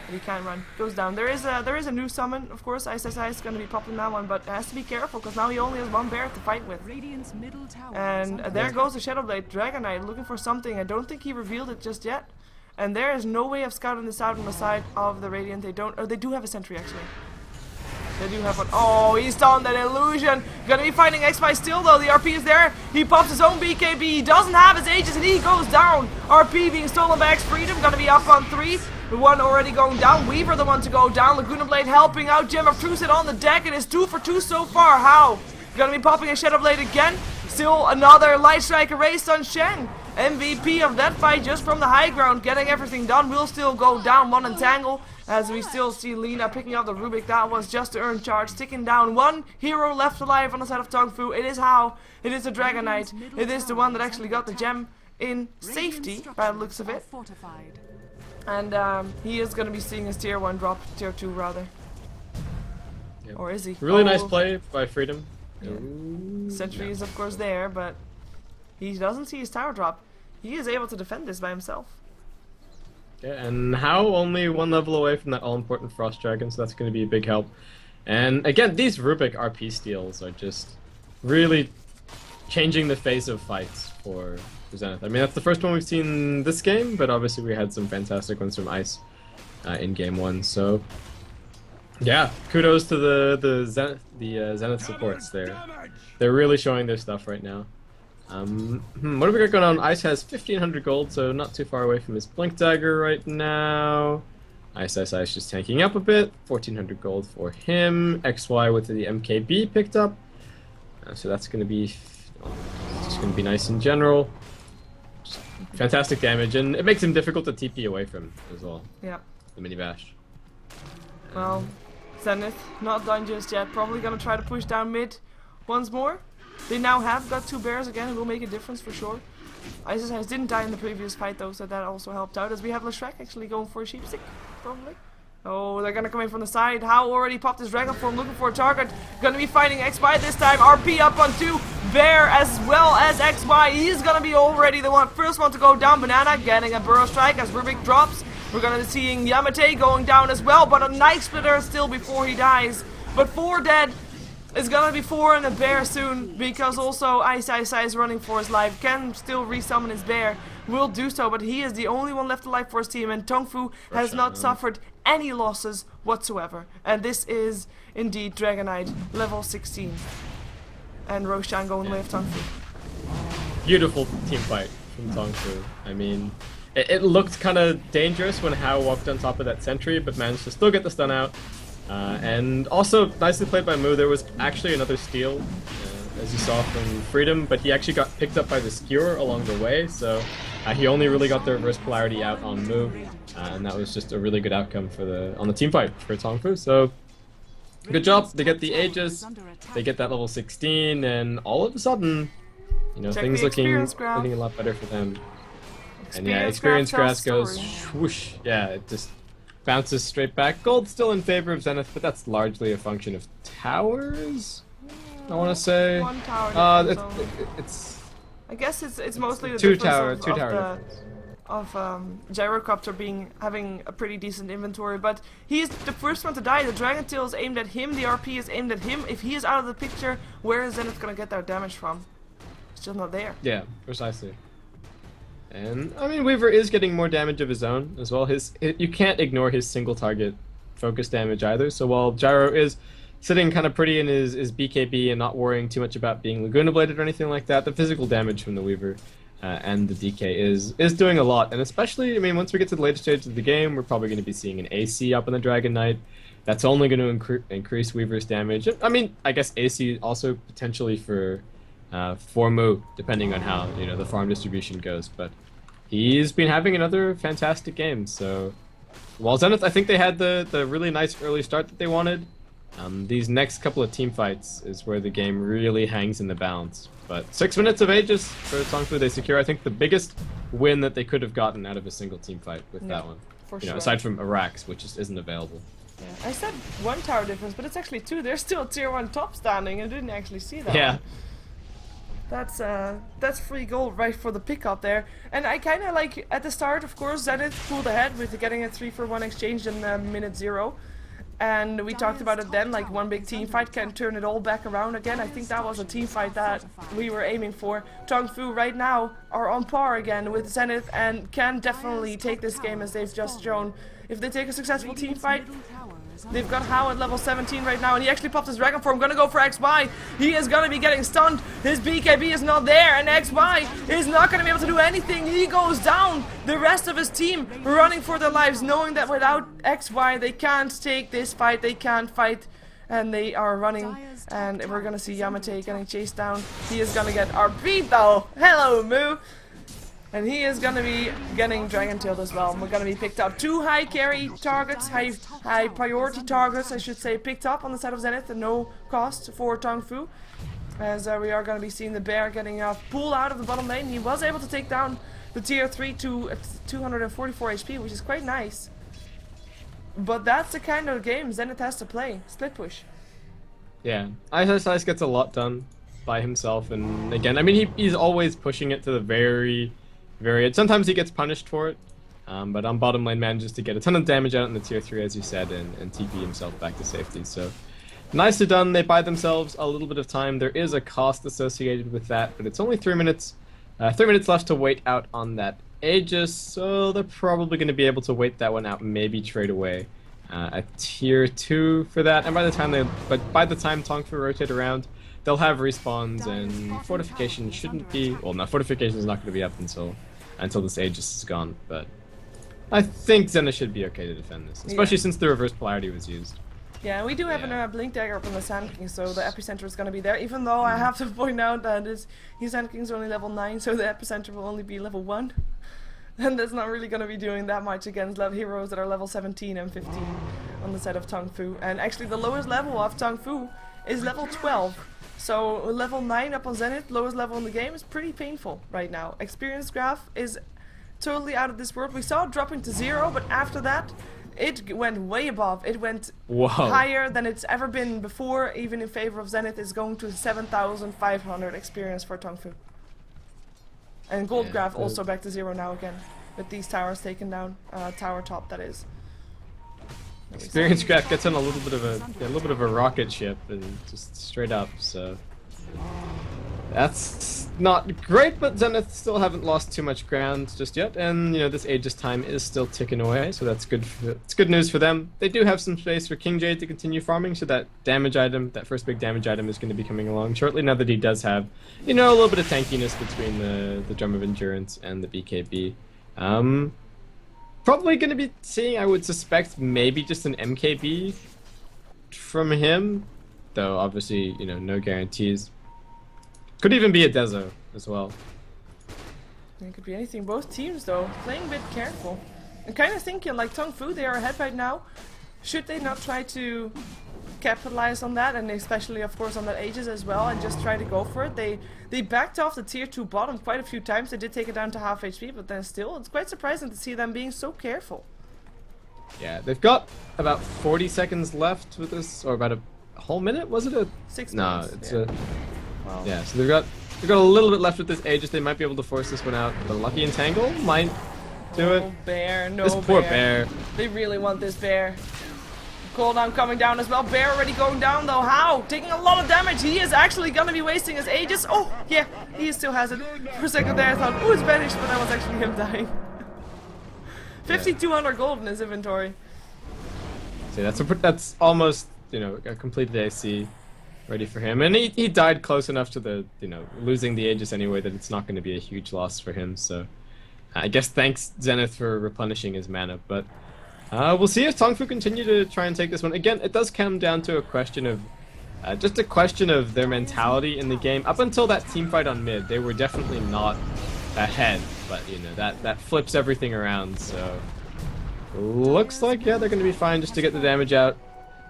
but he can't run. Goes down. There is a new summon, of course. ISSI is going to be popping that one, but has to be careful because now he only has one bear to fight with. Radiant's middle tower And there goes the Shadowblade Dragon Knight looking for something. I don't think he revealed it just yet. And there is no way of scouting this out on the side of the Radiant. They do have a sentry actually. They do have one. Oh, he's on that illusion. Gonna be fighting XY still though. The RP is there. He pops his own BKB. He doesn't have his Aegis and he goes down. RP being stolen by X Freedom. Gonna be up on 3. The one already going down. Weaver the one to go down. Laguna Blade helping out. Gem of Truce on the deck. It is 2 for 2 so far. How? Gonna be popping a Shadow Blade again. Still another Light Strike erased on Shen. MVP of that fight just from the high ground, getting everything done. Will still go down one entangle, as we still see Lina picking up the Rubik. That was just to earn charge, ticking down one hero left alive on the side of TongFu. It is Hao, it is the Dragon Knight, it is the one that actually got the gem in safety by the looks of it. And he is going to be seeing his tier 1 drop, tier 2 rather. Yep. Or is he? Really nice play by Freedom. Yeah. Sentry is of course there, but he doesn't see his tower drop. He is able to defend this by himself. Yeah, and Hao only 1 level away from that all-important Frost Dragon, so that's going to be a big help. And again, these Rubik RP steals are just really changing the face of fights for Zenith. I mean, that's the first one we've seen this game, but obviously we had some fantastic ones from Ice in game 1. So yeah, kudos to the Zenith supports there. They're really showing their stuff right now. What have we got going on? Ice has 1500 gold, so not too far away from his Blink Dagger right now. Ice just tanking up a bit. 1400 gold for him. XY with the MKB picked up. So that's going to be just going to be nice in general. Just fantastic damage, and it makes him difficult to TP away from as well. Yeah. The mini bash. Well, Zenith not done just yet. Probably gonna try to push down mid once more. They now have got 2 bears again, who will make a difference for sure. Isis didn't die in the previous fight though, so that also helped out. As we have Leshrac actually going for a sheepstick, probably. Oh, they're gonna come in from the side. Hao already popped his dragon form, looking for a target. Gonna be fighting XY this time. RP up on 2. Bear as well as XY. He's gonna be already the first one to go down. Banana getting a burrow strike as Rubik drops. We're gonna be seeing Yamate going down as well, but a knife splitter still before he dies. But 4 dead. It's gonna be 4 and a bear soon, because also Ice is running for his life. Can still resummon his bear. Will do so, but he is the only one left alive for his team, and TongFu has not suffered any losses whatsoever. And this is indeed Dragon Knight level 16. And Roshan going away of TongFu. Beautiful team fight from TongFu. I mean, it looked kind of dangerous when Hao walked on top of that sentry, but managed to still get the stun out. And also, nicely played by Mu. There was actually another steal, as you saw from Freedom, but he actually got picked up by the Skewer along the way, so he only really got the reverse polarity out on Mu, and that was just a really good outcome for on the team fight for TongFu. So good job. They get the Aegis, they get that level 16, and all of a sudden, you know, things looking a lot better for them. And yeah, experience grass goes swoosh. Yeah, it just bounces straight back. Gold's still in favor of Zenith, but that's largely a function of towers, I want to say. 1 tower it's I guess it's mostly the two difference tower of Gyrocopter having a pretty decent inventory, but he's the first one to die. The Dragon Tail is aimed at him, the RP is aimed at him. If he is out of the picture, where is Zenith gonna get that damage from? It's just not there. Yeah, precisely. And I mean, Weaver is getting more damage of his own as well. You can't ignore his single target focus damage either. So while Gyro is sitting kind of pretty in his BKB and not worrying too much about being Laguna Bladed or anything like that, the physical damage from the Weaver and the DK is doing a lot. And especially, I mean, once we get to the later stages of the game, we're probably going to be seeing an AC up on the Dragon Knight. That's only going to increase Weaver's damage. I mean, I guess AC also potentially for Mu, depending on how, you know, the farm distribution goes. But he's been having another fantastic game. So while Zenith, I think they had the really nice early start that they wanted. These next couple of team fights is where the game really hangs in the balance. But 6 minutes of Aegis for TongFu, they secure, I think, the biggest win that they could have gotten out of a single team fight with that one. For you know, sure. aside from Arax, which just isn't available. Yeah. I said 1 tower difference, but it's actually 2. There's still tier 1 top standing. I didn't actually see that. Yeah. One. That's free gold right for the pickup there. And I kind of like, at the start, of course, Zenith pulled ahead with getting a 3-for-1 exchange in minute 0. And we talked about it then, like one big team fight can turn it all back around again. I think that was a team fight that we were aiming for. TongFu right now are on par again with Zenith and can definitely take this game as they've just shown. If they take a successful team fight, they've got Hao at level 17 right now, and he actually popped his Dragon Form. Gonna go for XY. He is gonna be getting stunned. His BKB is not there, and XY is not gonna be able to do anything. He goes down. The rest of his team running for their lives, knowing that without XY they can't take this fight. They can't fight, and they are running. And we're gonna see Yamate getting chased down. He is gonna get RP though. Hello, Mu. And he is gonna be getting Dragon Tailed as well. We're gonna be picked up 2 high carry targets, high priority targets, I should say, picked up on the side of Zenith at no cost for TongFu. As we are gonna be seeing the bear getting a pull out of the bottom lane. He was able to take down the tier 3 to 244 HP, which is quite nice. But that's the kind of game Zenith has to play. Split push. Yeah, Ice gets a lot done by himself, and again, I mean, he's always pushing it to the very... Sometimes he gets punished for it, but on bottom lane manages to get a ton of damage out in the tier 3, as you said, and TP himself back to safety. So nicely done. They buy themselves a little bit of time. There is a cost associated with that, but it's only 3 minutes. 3 minutes left to wait out on that Aegis, so they're probably going to be able to wait that one out, maybe trade away a tier 2 for that. And by the time TongFu rotate around, they'll have respawns, and fortification shouldn't be... Well, no, fortification is not going to be up until this Aegis is gone, but I think Zenith should be okay to defend this, especially since the reverse polarity was used. Yeah, we do have a Blink Dagger up on the Sand King, so the epicenter is going to be there, even though I have to point out that his Sand King's only level 9, so the epicenter will only be level 1. And that's not really going to be doing that much against heroes that are level 17 and 15 on the side of TongFu. And actually the lowest level of TongFu is level 12. So level 9 up on Zenith, lowest level in the game, is pretty painful right now. Experience graph is totally out of this world. We saw it dropping to 0, but after that it went way above. It went higher than it's ever been before, even in favor of Zenith. Is going to 7,500 experience for TongFu. And gold graph also back to 0 now again, with these towers taken down, tower top that is. Experience graph gets on a little bit of a rocket ship and just straight up, so that's not great, but Zenith still haven't lost too much ground just yet, and you know, this Aegis time is still ticking away, so that's good. It's good news for them. They do have some space for King Jade to continue farming, so that damage item, that first big damage item, is going to be coming along shortly. Now that he does have, you know, a little bit of tankiness between the Drum of Endurance and the BKB. Probably going to be seeing, I would suspect, maybe just an MKB from him, though obviously, you know, no guarantees. Could even be a Dezo as well. It could be anything. Both teams, though, playing a bit careful. I'm kind of thinking, like, TongFu, they are ahead right now. Should they not try to capitalize on that, and especially, of course, on that Aegis as well, and just try to go for it? They backed off the tier 2 bottom quite a few times. They did take it down to half HP, but then still, it's quite surprising to see them being so careful. Yeah, they've got about 40 seconds left with this, or about a whole minute? Was it a... 6 no, minutes. it's Yeah. a... Wow. Yeah, so they've got a little bit left with this Aegis. They might be able to force this one out. The Lucky Entangle might do it. No bear, no this poor bear. They really want this bear. Cooldown coming down as well. Bear already going down though. How? Taking a lot of damage. He is actually gonna be wasting his Aegis. Oh, yeah, he still has it. For a second there I thought, oh, it's vanished, but that was actually him dying. 5,200 gold in his inventory. See, that's almost, you know, a completed AC ready for him. And he died close enough to the, you know, losing the Aegis anyway that it's not going to be a huge loss for him. So I guess thanks Zenith for replenishing his mana, but we'll see if TongFu continue to try and take this one. Again, it does come down to a question of just a question of their mentality in the game. Up until that team fight on mid, they were definitely not ahead, but you know, that flips everything around. So looks like, yeah, they're going to be fine just to get the damage out.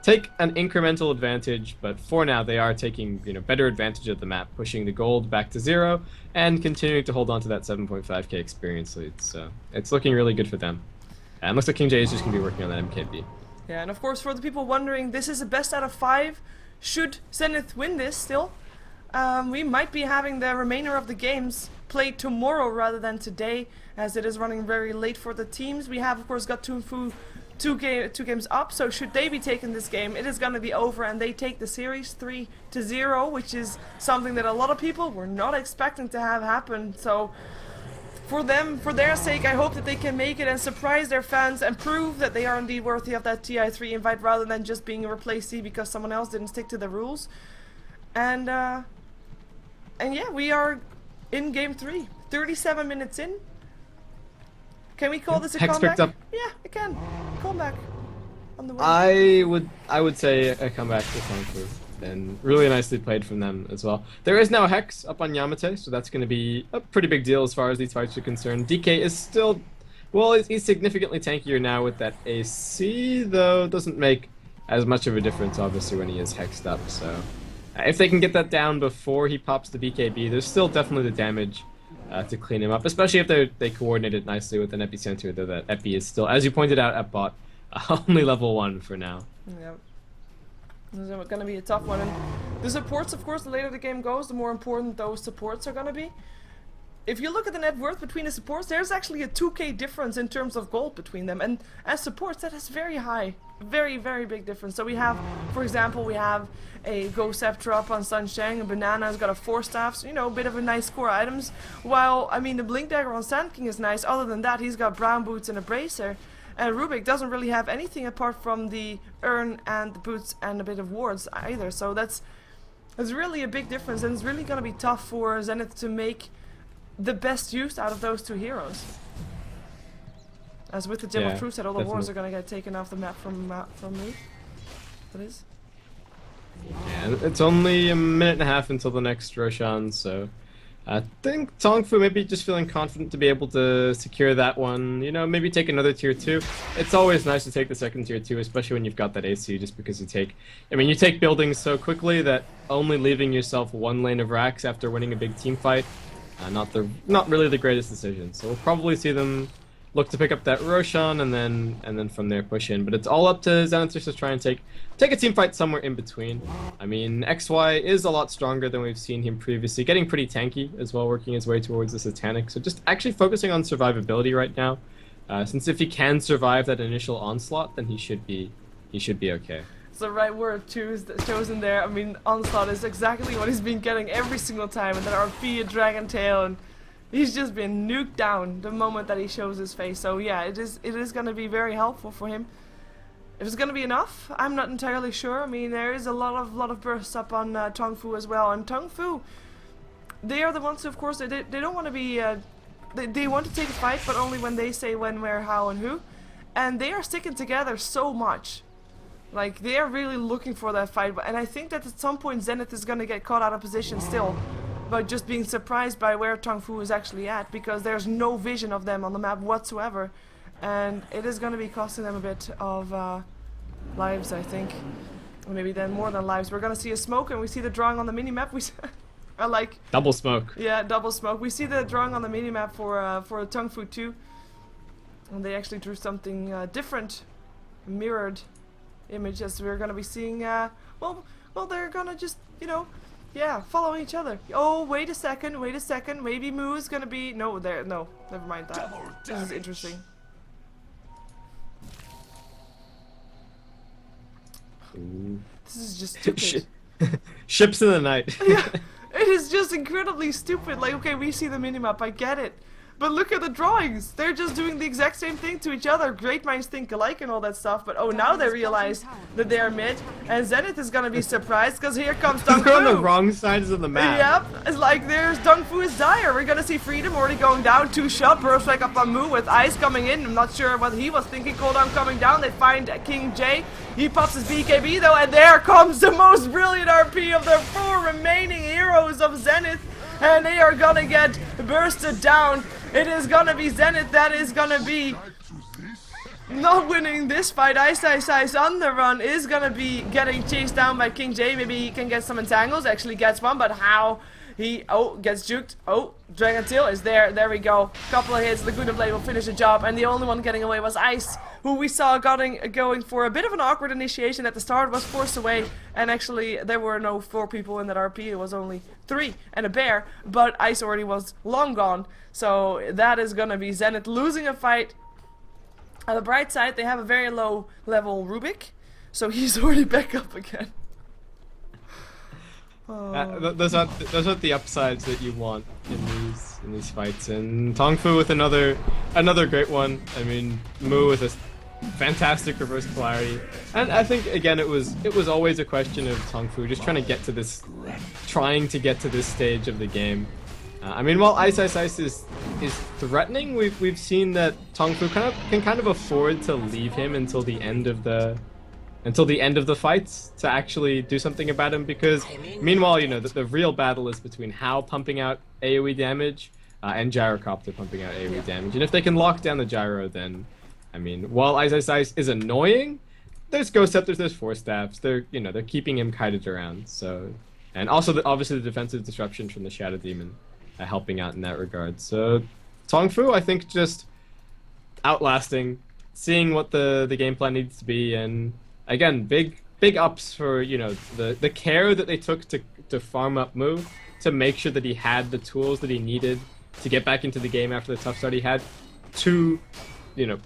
Take an incremental advantage, but for now they are taking, you know, better advantage of the map, pushing the gold back to 0 and continuing to hold on to that 7.5k experience lead. So it's looking really good for them. And looks like King J is just going to be working on that MKB. Yeah, and of course for the people wondering, this is a best out of 5. Should Zenith win this still, we might be having the remainder of the games played tomorrow rather than today, as it is running very late for the teams. We have of course got TongFu two games up, so should they be taking this game, it is going to be over and they take the series 3-0, which is something that a lot of people were not expecting to have happen. So for them, for their sake, I hope that they can make it and surprise their fans and prove that they are indeed worthy of that TI3 invite rather than just being a replacee because someone else didn't stick to the rules. And yeah, we are in game 3, 37 minutes in. Can we call this a Hex comeback? picked up. Yeah, I can. Comeback on the way. I would say a comeback for TongFu. and really nicely played from them as well. There is now Hex up on Yamate, so that's going to be a pretty big deal as far as these fights are concerned. DK is still, well, he's significantly tankier now with that AC, though doesn't make as much of a difference, obviously, when he is hexed up. So if they can get that down before he pops the BKB, there's still definitely the damage to clean him up, especially if they coordinate it nicely with an epicenter, though that epi is still, as you pointed out at bot, only level 1 for now. Yep. This is going to be a tough one. And the supports, of course, the later the game goes, the more important those supports are going to be. If you look at the net worth between the supports, there's actually a 2k difference in terms of gold between them. And as supports, that is very high. Very, very big difference. So we have, for example, we have a Go Scepter up on Sunshine, and Banana's got a 4 staff, so, you know, a bit of a nice core items. While, I mean, the Blink Dagger on Sand King is nice. Other than that, he's got Brown Boots and a Bracer. And Rubik doesn't really have anything apart from the urn and the boots and a bit of wards either. So that's really a big difference, and it's really going to be tough for Zenith to make the best use out of those 2 heroes. As with the Gem of Truth said, all the wards are going to get taken off the map from me. That is. Yeah, it's only a minute and a half until the next Roshan, so I think TongFu maybe just feeling confident to be able to secure that one. You know, maybe take another tier 2. It's always nice to take the second tier 2, especially when you've got that AC, just because you take buildings so quickly that only leaving yourself 1 lane of racks after winning a big team fight, not really the greatest decision. So we'll probably see them look to pick up that Roshan and then from there push in. But it's all up to Zenith just to try and take a team fight somewhere in between. I mean, XY is a lot stronger than we've seen him previously, getting pretty tanky as well, working his way towards the Satanic. So just actually focusing on survivability right now, since if he can survive that initial onslaught, then he should be okay. It's the right word chosen there. I mean, onslaught is exactly what he's been getting every single time, and then RP, a Dragon Tail, and he's just been nuked down the moment that he shows his face. So yeah, it is going to be very helpful for him. If it's going to be enough, I'm not entirely sure. I mean, there is a lot of bursts up on TongFu as well, and TongFu, they are the ones who, of course, they don't want to be. They want to take a fight, but only when they say when, where, how, and who. And they are sticking together so much. Like, they are really looking for that fight. And I think that at some point Zenith is going to get caught out of position still, by just being surprised by where TongFu is actually at, because there's no vision of them on the map whatsoever. And it is going to be costing them a bit of lives, I think. Or maybe then more than lives. We're going to see a smoke, and we see the drawing on the minimap. I like... Double smoke. Yeah, double smoke. We see the drawing on the minimap for TongFu too. And they actually drew something different. Mirrored image, as we're going to be seeing... well, they're going to just, you know... Yeah, follow each other. Oh, wait a second. Maybe Moo is gonna be... No, no, never mind that. This is interesting. Ooh. This is just stupid. Ships in the night. Yeah, it is just incredibly stupid. Like, okay, we see the minimap, I get it. But look at the drawings. They're just doing the exact same thing to each other. Great minds think alike and all that stuff. But oh, now they realize that they're mid. And Zenith is gonna be surprised because here comes TongFu. They're on the wrong sides of the map. Yep. It's like there's TongFu is dire. We're gonna see Freedom already going down. 2-shot. Burst back up on Moo with Ice coming in. I'm not sure what he was thinking. Cooldown coming down. They find King J. He pops his BKB though. And there comes the most brilliant RP of the 4 remaining heroes of Zenith. And they are gonna get bursted down. It is gonna be Zenith that is gonna be not winning this fight. Ice on the run is gonna be getting chased down by King J. Maybe he can get some entangles. Actually gets one, but how? He gets juked. Oh, Dragon Tail is there. There we go. Couple of hits. Laguna Blade will finish the job, and the only one getting away was Ice, who we saw going for a bit of an awkward initiation at the start, was forced away, and actually there were no 4 people in that RP, it was only 3 and a bear, but Ice already was long gone, so that is gonna be Zenith losing a fight. On the bright side, they have a very low level Rubik, so he's already back up again. Those are the upsides that you want in these fights, and TongFu with another great one. I mean, Moo with a fantastic reverse polarity, and I think again it was always a question of TongFu just trying to get to this stage of the game. I mean, while Ice is threatening, we've seen that TongFu can kind of afford to leave him until the end of the until the end of the fights to actually do something about him, because meanwhile, you know, the real battle is between Hao pumping out AoE damage and Gyrocopter pumping out AoE damage. And if they can lock down the Gyro, then, I mean, while Ice is annoying, there's Ghost Scepters, there's Force Staffs, they're, you know, they're keeping him kited around, so... And also, obviously, the defensive disruption from the Shadow Demon helping out in that regard. So, TongFu, I think, just outlasting, seeing what the game plan needs to be, and again, big ups for, you know, the care that they took to farm up Mu, to make sure that he had the tools that he needed to get back into the game after the tough start he had, to, you know,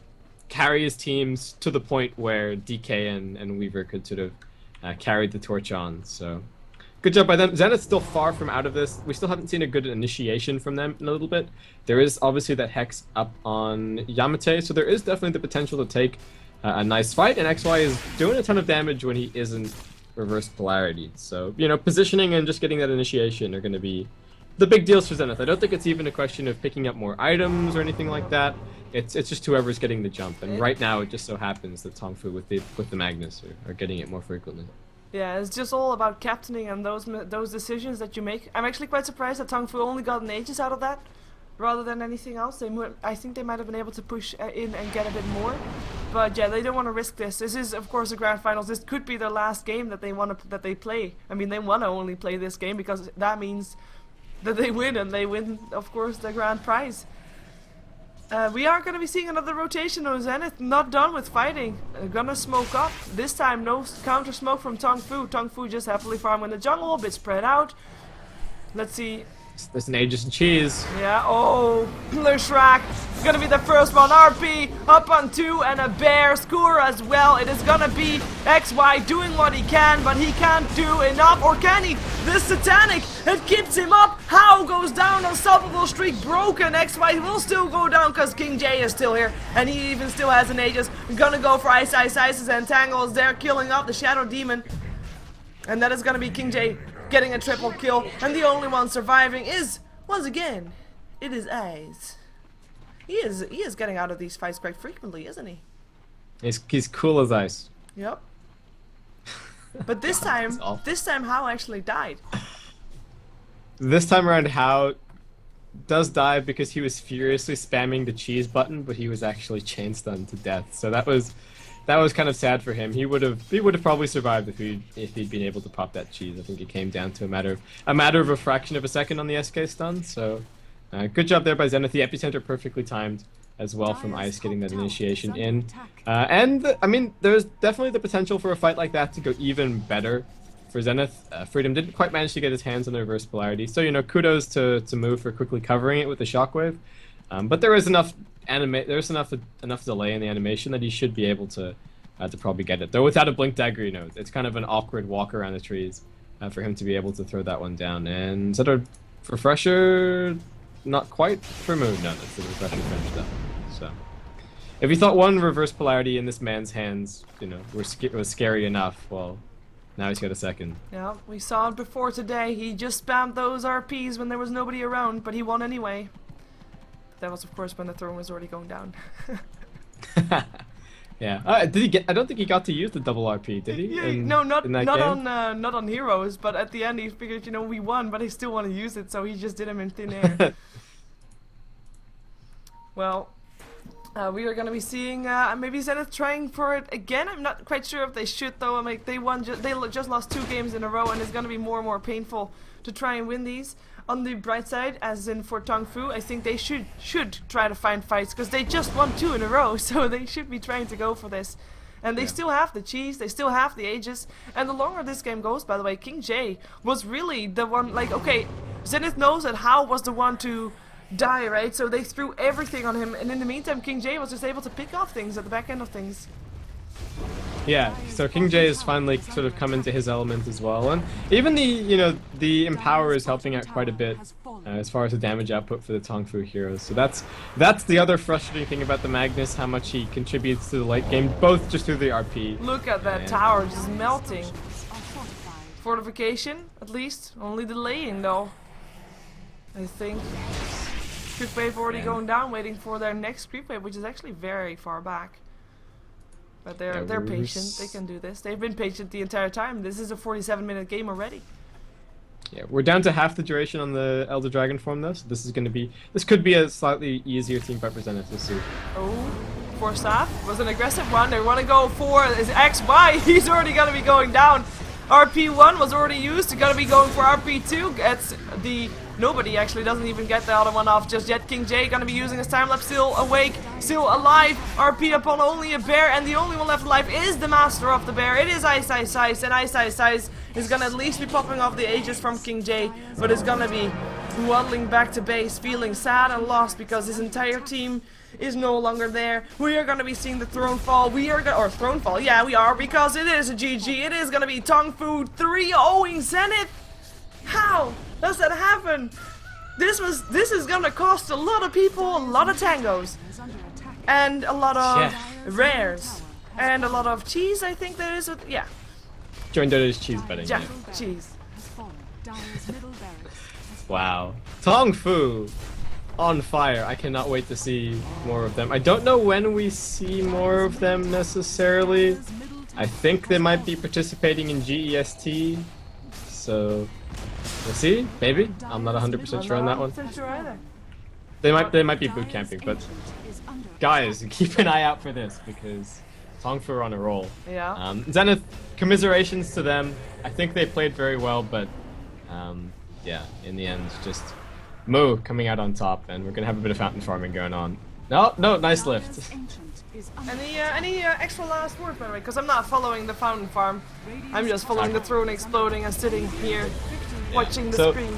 carry his teams to the point where DK and Weaver could sort of carry the torch on. So good job by them. Zenith's still far from out of this. We still haven't seen a good initiation from them in a little bit. There is obviously that Hex up on Yamate, so there is definitely the potential to take a nice fight, and XY is doing a ton of damage when he isn't reverse polarity. So, you know, positioning and just getting that initiation are going to be the big deals for Zenith. I don't think it's even a question of picking up more items or anything like that. It's just whoever's getting the jump, and right now it just so happens that TongFu with the Magnus are getting it more frequently. Yeah, it's just all about captaining and those decisions that you make. I'm actually quite surprised that TongFu only got an Aegis out of that, rather than anything else. I think they might have been able to push in and get a bit more, but yeah, they don't want to risk this. This is, of course, the grand finals. This could be their last game that they play. I mean, they want to only play this game because that means that they win, and they win, of course, the grand prize. We are going to be seeing another rotation on Zenith. Not done with fighting. Gonna smoke up. This time, no counter smoke from TongFu. TongFu just happily farming the jungle, a bit spread out. Let's see. There's an Aegis and cheese. Yeah, oh, Shrek gonna be the first one. RP up on 2 and a bear score as well. It is gonna be XY doing what he can, but he can't do enough. Or can he? This Satanic, it keeps him up. How goes down? Unstoppable streak broken. XY will still go down because King J is still here, and he even still has an Aegis. Gonna go for Ices and Tangles there, killing off the Shadow Demon. And that is gonna be King J getting a triple kill, and the only one surviving is, once again, it is Ice. He is getting out of these fights quite frequently, isn't he? He's cool as ice. Yep. But this time Hao actually died. This time around, Hao does die because he was furiously spamming the cheese button, but he was actually chain stunned to death. So that was kind of sad for him. He would have probably survived if he'd been able to pop that cheese. I think it came down to a matter of a fraction of a second on the SK stun. So good job there by Zenith. The epicenter perfectly timed as well from Ice getting that initiation in. And I mean, there's definitely the potential for a fight like that to go even better for Zenith. Freedom didn't quite manage to get his hands on the reverse polarity. So, you know, kudos to Move for quickly covering it with the shockwave. But there is enough enough delay in the animation that he should be able to probably get it. Though without a blink dagger, you know, it's kind of an awkward walk around the trees for him to be able to throw that one down. And is that a refresher? Not quite for Moon. No, that's the refresher finished up. So if you thought one reverse polarity in this man's hands, you know, was scary enough, well, now he's got a second. Yeah, we saw it before today. He just spammed those RPs when there was nobody around, but he won anyway. That was, of course, when the throne was already going down. Yeah. Did he get? I don't think he got to use the double RP, did he? Yeah, no, not on heroes. But at the end, he figured, you know, we won, but I still want to use it, so he just did them in thin air. Well, we are gonna be seeing maybe Zenith trying for it again. I'm not quite sure if they should though. I mean, they just lost 2 games in a row, and it's gonna be more and more painful to try and win these. On the bright side, as in for TongFu, I think they should try to find fights, because they just won 2 in a row, so they should be trying to go for this. And they still have the cheese, they still have the Aegis, and the longer this game goes, by the way, King J was really the one, like, okay, Zenith knows that Hao was the one to die, right? So they threw everything on him, and in the meantime, King J was just able to pick off things at the back end of things. Yeah, so King J has finally sort of come into his element as well, and even the Empower is helping out quite a bit as far as the damage output for the TongFu heroes. So that's the other frustrating thing about the Magnus, how much he contributes to the late game, both just through the RP. Look at that tower just melting. Fortification, at least, only delaying though. I think. Creep wave already going down, waiting for their next creep wave, which is actually very far back. But they're patient. They can do this. They've been patient the entire time. This is a 47-minute game already. Yeah, we're down to half the duration on the Elder Dragon form though, so this could be a slightly easier team fight for Zenith. We'll see. Oh, for staff was an aggressive one. They want to go for his XY. He's already gonna be going down. RP1 was already used. They're gonna be going for RP2. Gets the nobody actually doesn't even get the other one off just yet. King J gonna be using his time lapse, still awake, still alive. RP upon only a bear, and the only one left alive is the master of the bear. It is Ice Ice Ice, and Ice Ice Ice is gonna at least be popping off the ages from King J, but is gonna be waddling back to base, feeling sad and lost because his entire team is no longer there. We are gonna be seeing the throne fall. Or throne fall, yeah, we are, because it is a GG. It is gonna be TongFu 3-0ing Zenith. How does that happen? This is gonna cost a lot of people a lot of tangos, and a lot of rares, and a lot of cheese. I think there is. Yeah. Join Dodo's cheese betting. Yeah, cheese. Wow. TongFu on fire. I cannot wait to see more of them. I don't know when we see more of them necessarily. I think they might be participating in GEST, so we'll see. Maybe. I'm not 100% sure on that one. They might be boot camping, but guys, keep an eye out for this because TongFu are on a roll. Yeah. Zenith, commiserations to them. I think they played very well, but yeah, in the end, just Moo coming out on top, and we're gonna have a bit of fountain farming going on. No, nice lift. Any extra last words, by the way? Because I'm not following the fountain farm. I'm just following the throne exploding and sitting here watching the screen.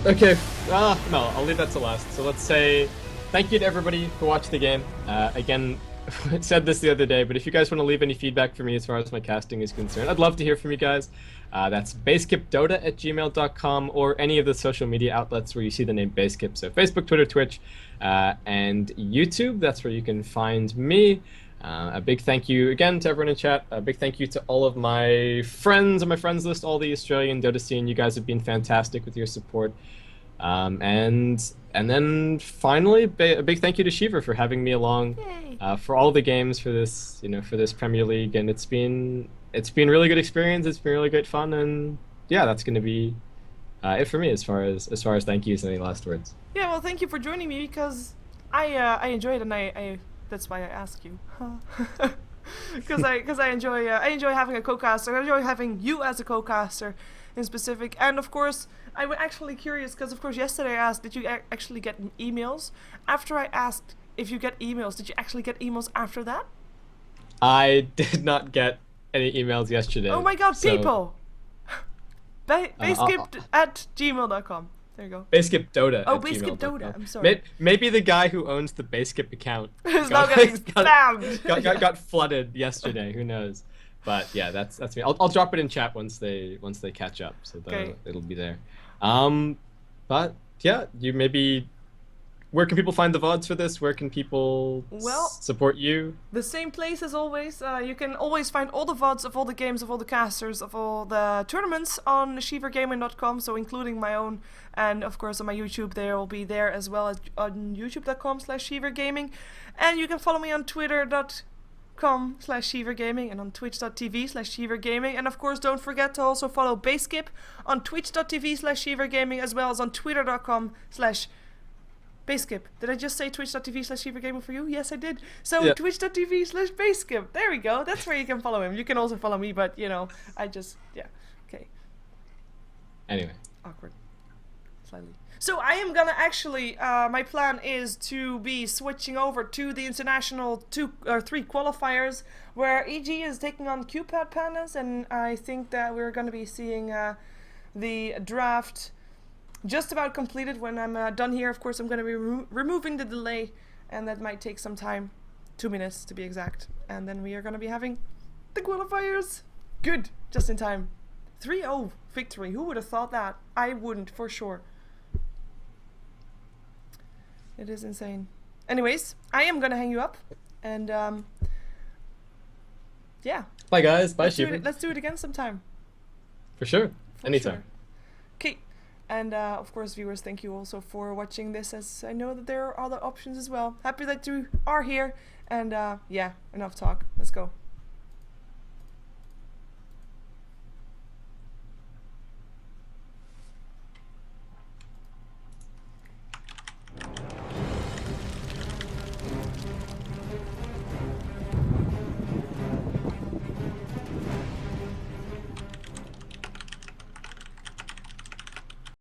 Okay, no, I'll leave that to last. So let's say thank you to everybody who watched the game. Again, I said this the other day, but if you guys want to leave any feedback for me as far as my casting is concerned, I'd love to hear from you guys. That's basskipdota@gmail.com or any of the social media outlets where you see the name Basskip. So Facebook, Twitter, Twitch, and YouTube. That's where you can find me. A big thank you again to everyone in chat. A big thank you to all of my friends on my friends list, all the Australian Dota scene. You guys have been fantastic with your support. And then finally, a big thank you to Sheever for having me along for all the games for this, for this Premier League, and it's been really good experience. It's been really great fun, and yeah, that's going to be it for me as far as thank yous and any last words. Yeah, well, thank you for joining me because I enjoyed it, and I that's why I ask you. Because I enjoy having a co-caster. I enjoy having you as a co-caster in specific, and of course I was actually curious because of course yesterday I asked, did you actually get emails? After I asked if you get emails, did you actually get emails after that? I did not get any emails yesterday. Oh my god, so people! Basskip@gmail.com. There you go. Basskip Dota. Oh, Basskip Dota. I'm sorry. Maybe the guy who owns the Basskip account is now getting spammed. got flooded yesterday. Who knows? But yeah, that's me. I'll drop it in chat once they catch up, so it'll be there. But yeah, where can people find the VODs for this? Where can people support you? The same place as always. You can always find all the VODs of all the games, of all the casters, of all the tournaments on SheeverGaming.com, so including my own, and of course on my YouTube they will be there as well as on youtube.com/SheeverGaming. And you can follow me on twitter.com/SheeverGaming and on twitch.tv/SheeverGaming. And of course don't forget to also follow Basskip on twitch.tv/SheeverGaming as well as on twitter.com/Basskip. Did I just say twitch.tv/SheeverGaming for you? Yes, I did. So twitch.tv/Basskip. There we go. That's where you can follow him. You can also follow me, but okay. Anyway. Awkward. Slightly. So I am gonna actually, my plan is to be switching over to the international 2 or 3 qualifiers where EG is taking on QPAD Pandas, and I think that we're gonna be seeing the draft just about completed when I'm done here. Of course, I'm going to be removing the delay, and that might take some time, 2 minutes to be exact. And then we are going to be having the qualifiers. Good, just in time. 3-0 victory. Who would have thought that? I wouldn't, for sure. It is insane. Anyways, I am going to hang you up, and yeah. Bye guys. Bye Sheever. Let's do it again sometime. For sure. Anytime. Okay. And of course, viewers, thank you also for watching this, as I know that there are other options as well. Happy that you are here. And yeah, enough talk. Let's go.